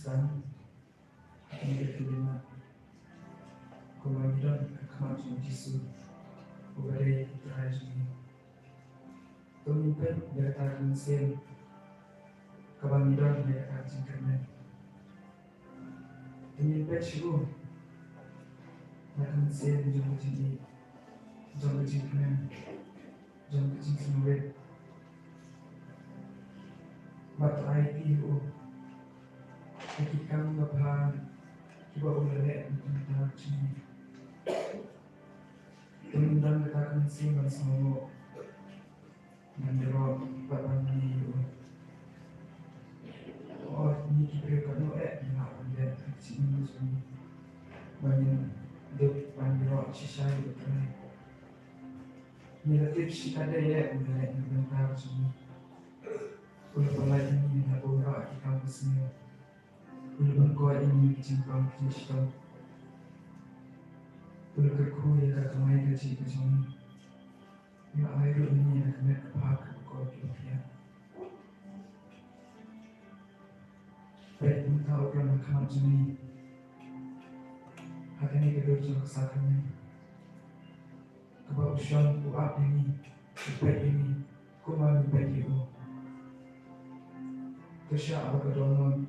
G: sekarang ini kelima kewajiban kemajuan Yesus kepada terakhir pemimpin berkata mesin kewajiban berkata jingkarnya pemimpin syukur akan mesin jom kejingkarnya jom kejingkarnya batu air itu ketika mengapa coba ulek tentang sini kemudian kita akan simpan semua menjerok badan ini oh ini kita kan nak ambil sini sini banyak duk menjerok sisa itu kan negatif sih ada ya ulek tentang sini ulah pelai ini nak borak kita bersama ulah kau ini cincang cincang ulah kerku ya kamai kecil kecil ya air ini nak nak pak kau dia baik kita orang makan sini hati ini kedua kesakannya kebab syam buat ini baik ini kumam baik itu kesya apa kedonon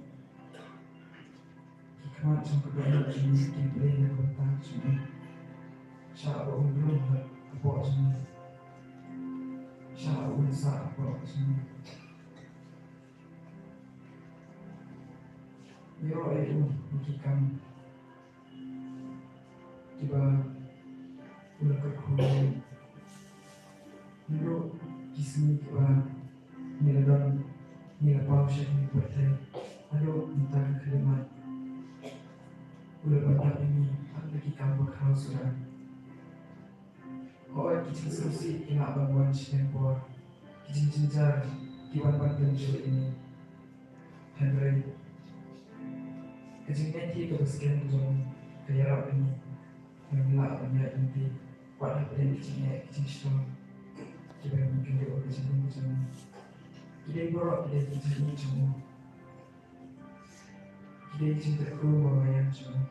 G: macam kedonon ini diberi yang bertang sini sya apa belum apa sini sya unsa apa sini yo itu ikan tiba ulah kerkuan dulu di sini tiba niladon nilapau siya ni bertay ano tentang kalimat ulah banyak ini ang nakikambag hausuran o ay kicing susi kinabangwan siya ng buwan kicing sinjar kiwan pantanjo ini Henry kicing neti kabaskin kujong kayarap ini nangila banyak inti wadah pada kicing strong kibay mungkin di oras ini kujong Kita berok kita cinta semua. Kita cinta rumah yang semua.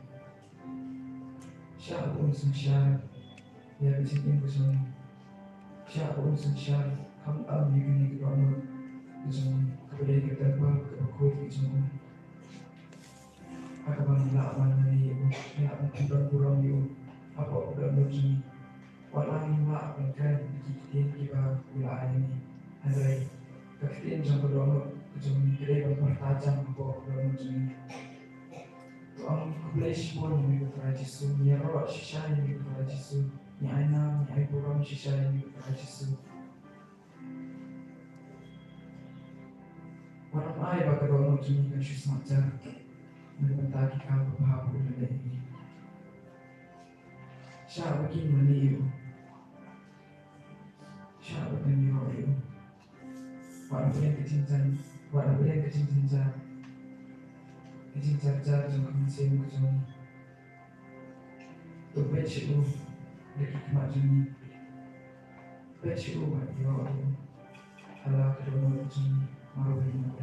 G: Siapa pun sensar, ya bercinta bersama. Siapa pun sensar, kamu ambil ini ke dalam bersama. Kepada kita buat kebakut bersama. Aku bangla mana ni, ya aku kurang you, apa udah bersama. Walau lah kan kita wilayah ini, ada Kemudian jam kedua jam kira bertajam bawa kedua jam orang kublis pun mengikuti Yesus ni roh sisa yang mengikuti Yesus ni aina ni air orang sisa yang mengikuti Yesus orang air bagi kedua jam kan Yesus macam menentang kita berbahagia dengan ini siapa begini meniup siapa meniup Walau yang kecintaan jar jangan mesin kejauh. Tu beci lagi kemaju beci bagi orang halah kedua kejauh malu ini.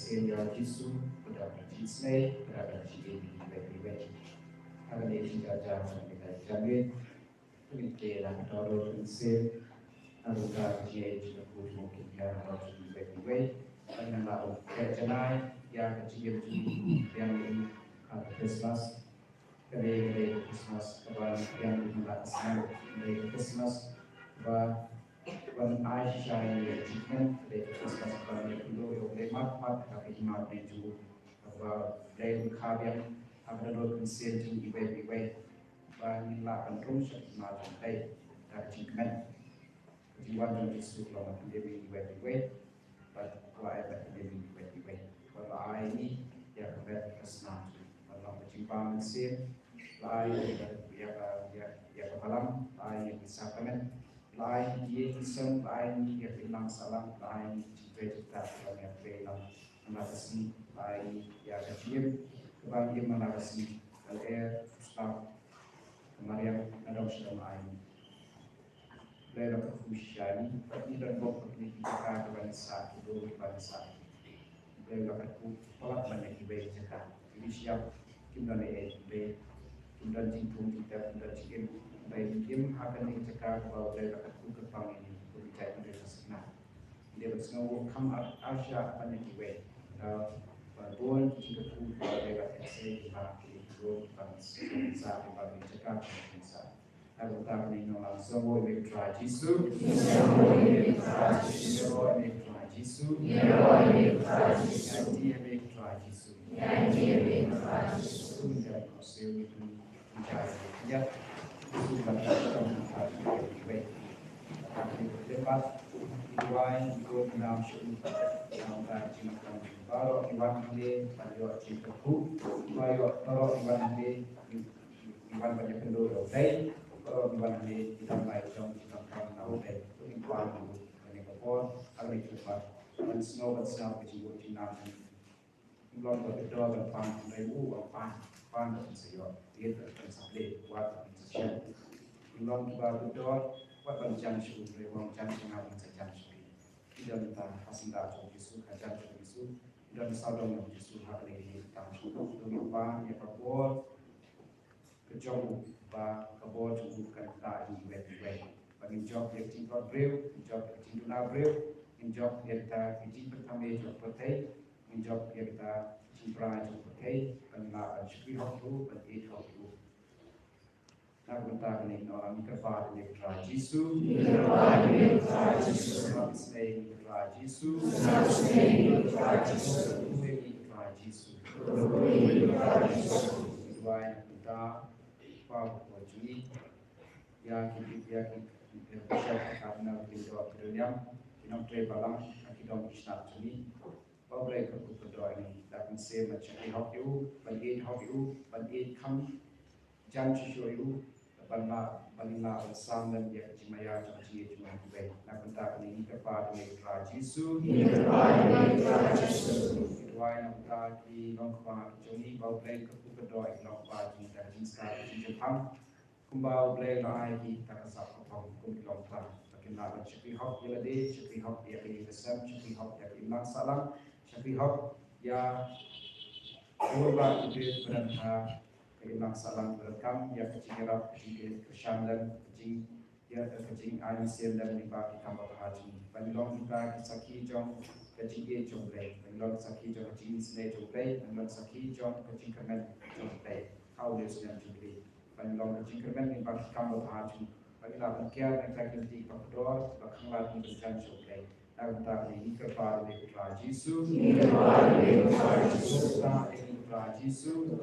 F: Senior Yesus pada Disney berada di Bebek. Akan ditinggal jalan dengan jamin. Pemikiran dorong insir. Alukan dia juga mungkin yang harus di Bebek. Dengan lalu kerjaan yang kecil yang Christmas. Kali Christmas kawan yang melaksanakan Christmas bah Wan Aisyah yang cikin dari Christmas pada itu yang lemak tapi himat itu bahwa dari kabian ada dua prinsip yang ibai bagi lakukan terus macam tadi dari cikin jiwa dan isu lama lebih ibai pada kuat lebih ibai kalau ini yang berat kesenang kalau berjumpa mesin lain yang kepalam lain yang disahkan lain yin sem lain ya bilang salam lain cerita yang pelang mengatasi lain ya kecil kebahagiaan mengatasi LR Islam kemarin ada Islam lain beliau kefusiani ini dan bok ini kita bangsa itu bangsa beliau aku pelak banyak ibadah cakap jadi siap kita ibadah kita jingkung kita jingkung baik game akan dicekal bahwa dari aku kepang ini berbicara dari sesenang dia bersama kamar Asia akan diwe bantuan jika aku bahwa dari SE dipakai itu bangsa dipakai cekal bangsa aku tak ingin langsung boleh try Jisu boleh try Jisu boleh try Jisu boleh try Jisu dia boleh try Jisu dia boleh try Jisu dan konsep itu mencari ya sudah baik. Lepas Iwan ikut enam syukur sampai cimakan baru Iwan ini pada cimaku baru Iwan ini Iwan banyak penduduk day baru Iwan ini ditambah jom cimakan tahu day Iwan banyak kapal agak cepat dan snow kecil cinam belum berdua berpang ribu berpang pan dan sayur dia tersampai buat sesian belum kita berdua buat bencana syukur lewat bencana pengaruh bencana syukur tidak minta hasilnya Yesus kajar Yesus dan saudara Yesus hari ini kita syukur lupa ya kabur kejauh bah kabur cukupkan kita di web bagi job yang tinggal bril job yang tinggal bril job yang kita kerja pertama job pertama job yang kita Brian okay and not should help you but it help you nak bentar ni orang kepada ni try Jisu not saying try Jisu not saying try Jisu we try Jisu Brian kita Pak Wajib ya kita karena kita kerjam kita balang kita isnat ni Boleh aku berdoa ini dapat saya macam help you, bagi kamu jangan sesuatu balina bersama dan dia cimaya ciri cuma baik. Nak bentar ini kepada Tuhan Yesus. Tuhan yang berkati longkang joni bau boleh aku berdoa longkang joni dan jinsa Jepang. Kumbau boleh lagi tak kasar kapal kum longkang. Bagi nak ciri help dia lagi, ciri help dia lagi besar, ciri help dia lagi salam. Tapi hak ya berubah itu berantah kehilangan salam berekam ya kecing erap kecing kesandan kecing ya kecing air sel dan dibagi tambah haji banilong kita kisaki jong kecing jong play banilong kisaki jong kecing sele jong play banilong kisaki jong kecing kermen jong play kau dia sedang jong play banilong kecing kermen dibagi tambah haji banilong kiar yang tak kerti kapdor bakang lagi berjalan jong play Agora em kepada Tuhan Yesus, kepada Tuhan Yesus, Tuhan Yesus,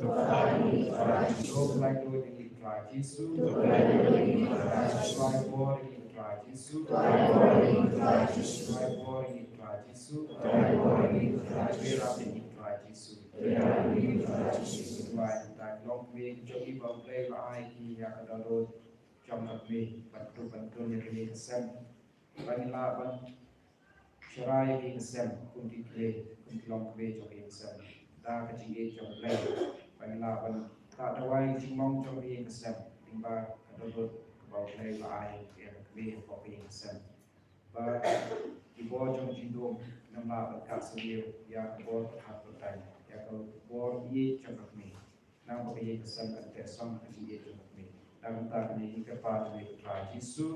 F: Cerai di kesem kunti kle kunti long kle jok yang kesem dah kecing jok kle panglaban tak ada wai cingmong jok yang kesem timba kadodot bau kle lai yang kle kok yang kesem ba di bawah jok jindong nama berkat sendiri ya bawah hat bertai ya kalau bawah ye jok kle nama pakai yang kesem kan tersong kecing jok kle dan tak ni kepada Tuhan Yesus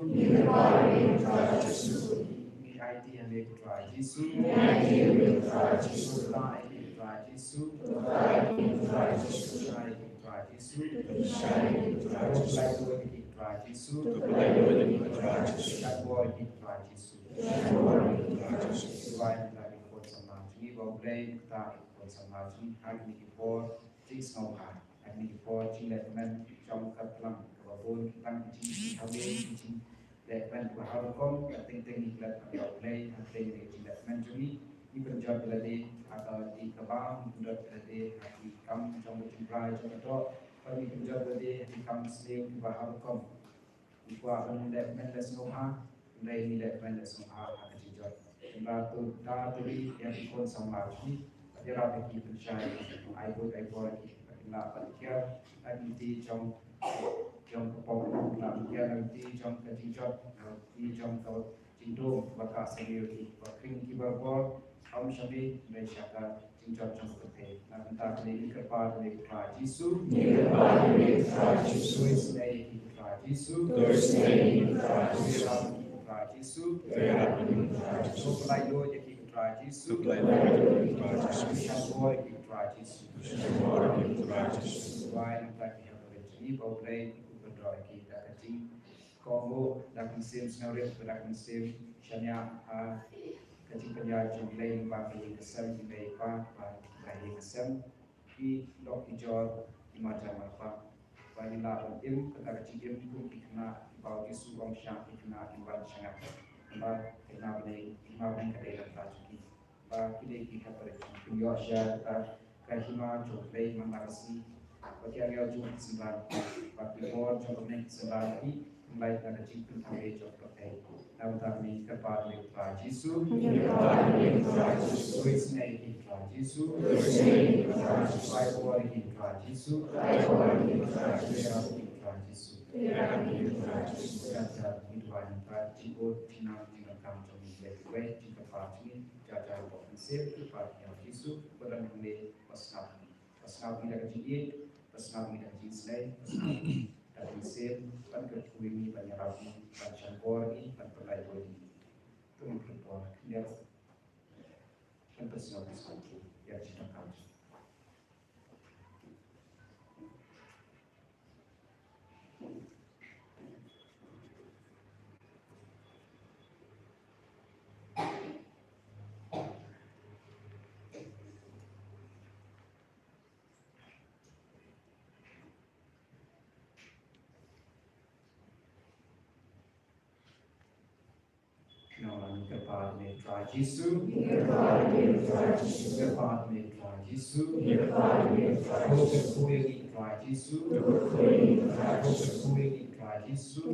F: IT yang Tuhan Yesus, Tuhan Yesus, Tuhan Yesus, Lepas berharapkan penting iklan atau play penting iklan menjadi diperjual lagi atau di kebang diperjual lagi di kam jom berjumpa jom itu pergi diperjual lagi di kam sering berharapkan Ikwa men semua Mulai nilai men semua akan dijawab. Jumlah tu dah tuli yang ikon sama lagi. Dia rapi percaya. Ibu lagi. Nak percaya nanti jom kepong nanti jom kejijat nanti jom kau cintu baka sendiri. Bakring kibarbo kaum syabi dari syaka cinjat jom kete. Nak minta dari kepada Yesus. Yesus dari Yesus. Yesus, supply Lord yang kita try Yesus, supply Lord kita try Yesus, why not like we have a very bold play, berdoa kita kecil, Kongo dah konsim senarai dah konsim, Shania kecil penjajah lain bagi kesem di bagi kesem, di lok hijau di macam apa, bagi lawan im kita kecil pun kena bau isu orang Syam kena imbal sangat sebab kena boleh imbal kedai lagi bagi kita percaya Yosha kahima jokai mandarasi bagi agak jumlah sembilan bagi orang jumlah sembilan ini mulai dari cincin sampai jokai namun kami kepada Yesus Yesus ini Yesus baik orang Yesus Jajar hidupan cikut tinam tinggal kampung ini baik jika pasti jajar potensial kepada Yesus pada mengenai pasal tidak kecil pasal tidak kecil selai dan prinsip dan ketujuan banyak rapi dan campur ini dan perlakuan ini kemudian dia dan pasal yang kita kaji. Kepada Mitra Yesus, kepada Mitra Yesus, kepada Mitra Yesus, kepada Mitra Yesus, kepada Yesus, kepada Mitra Yesus,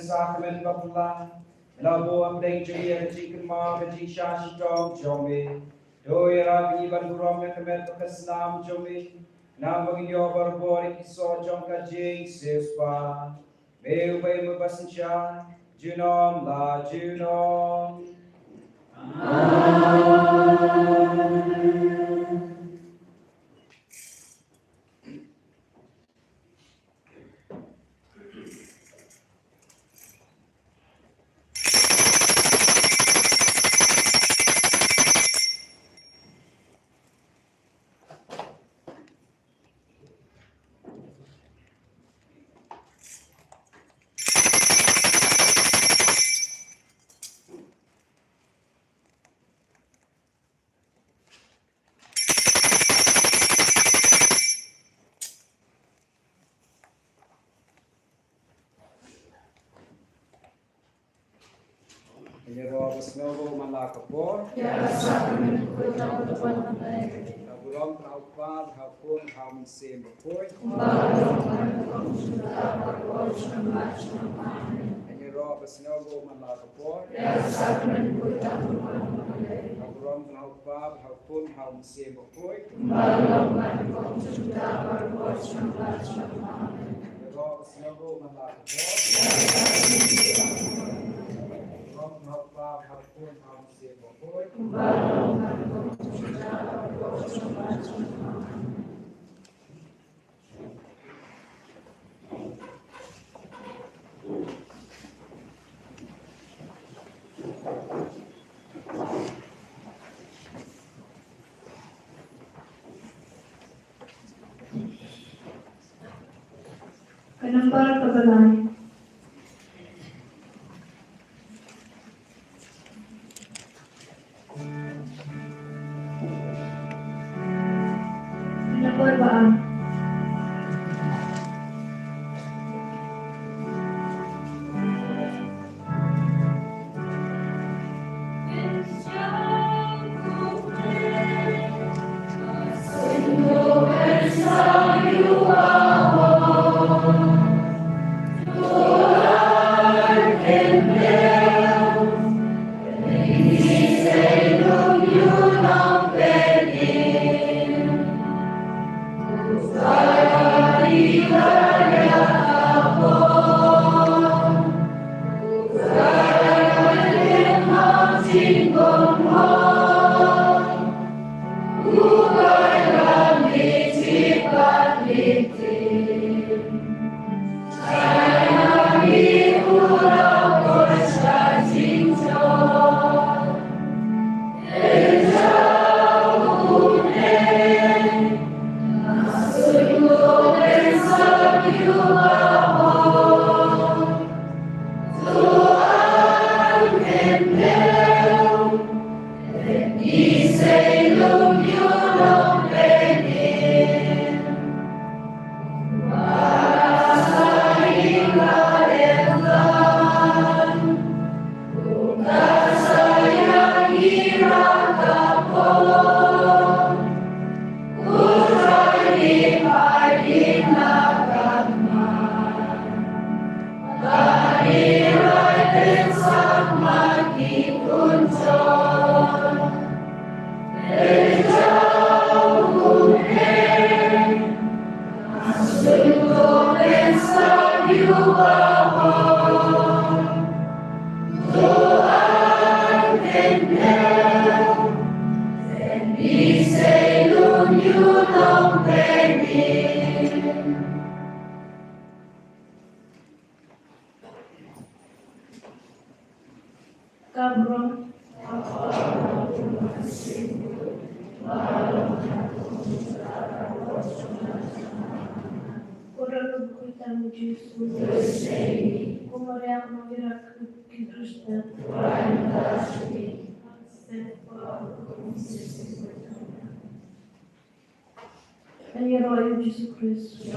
F: sakramen bapla labo amdeng jaya jikan ma gaji shashi dom jome doi rabi ban grom kemet keslam jome nam bagi yo barbori kiso jom ka jing sespa meu bay mo basencha junom la junom Ini roh besnogo malakapor. Nagulong traupad hapon ham sem bakoy. Ini roh besnogo malakapor. Nagulong traupad hapon ham sem bakoy. Ini roh besnogo malakapor.
A: Penambal kebenaran. Penampal Kabron. Orang berkuitan Yesus. Kumariak mengira ke Kristen. Dan ya roh Yesus Kristus.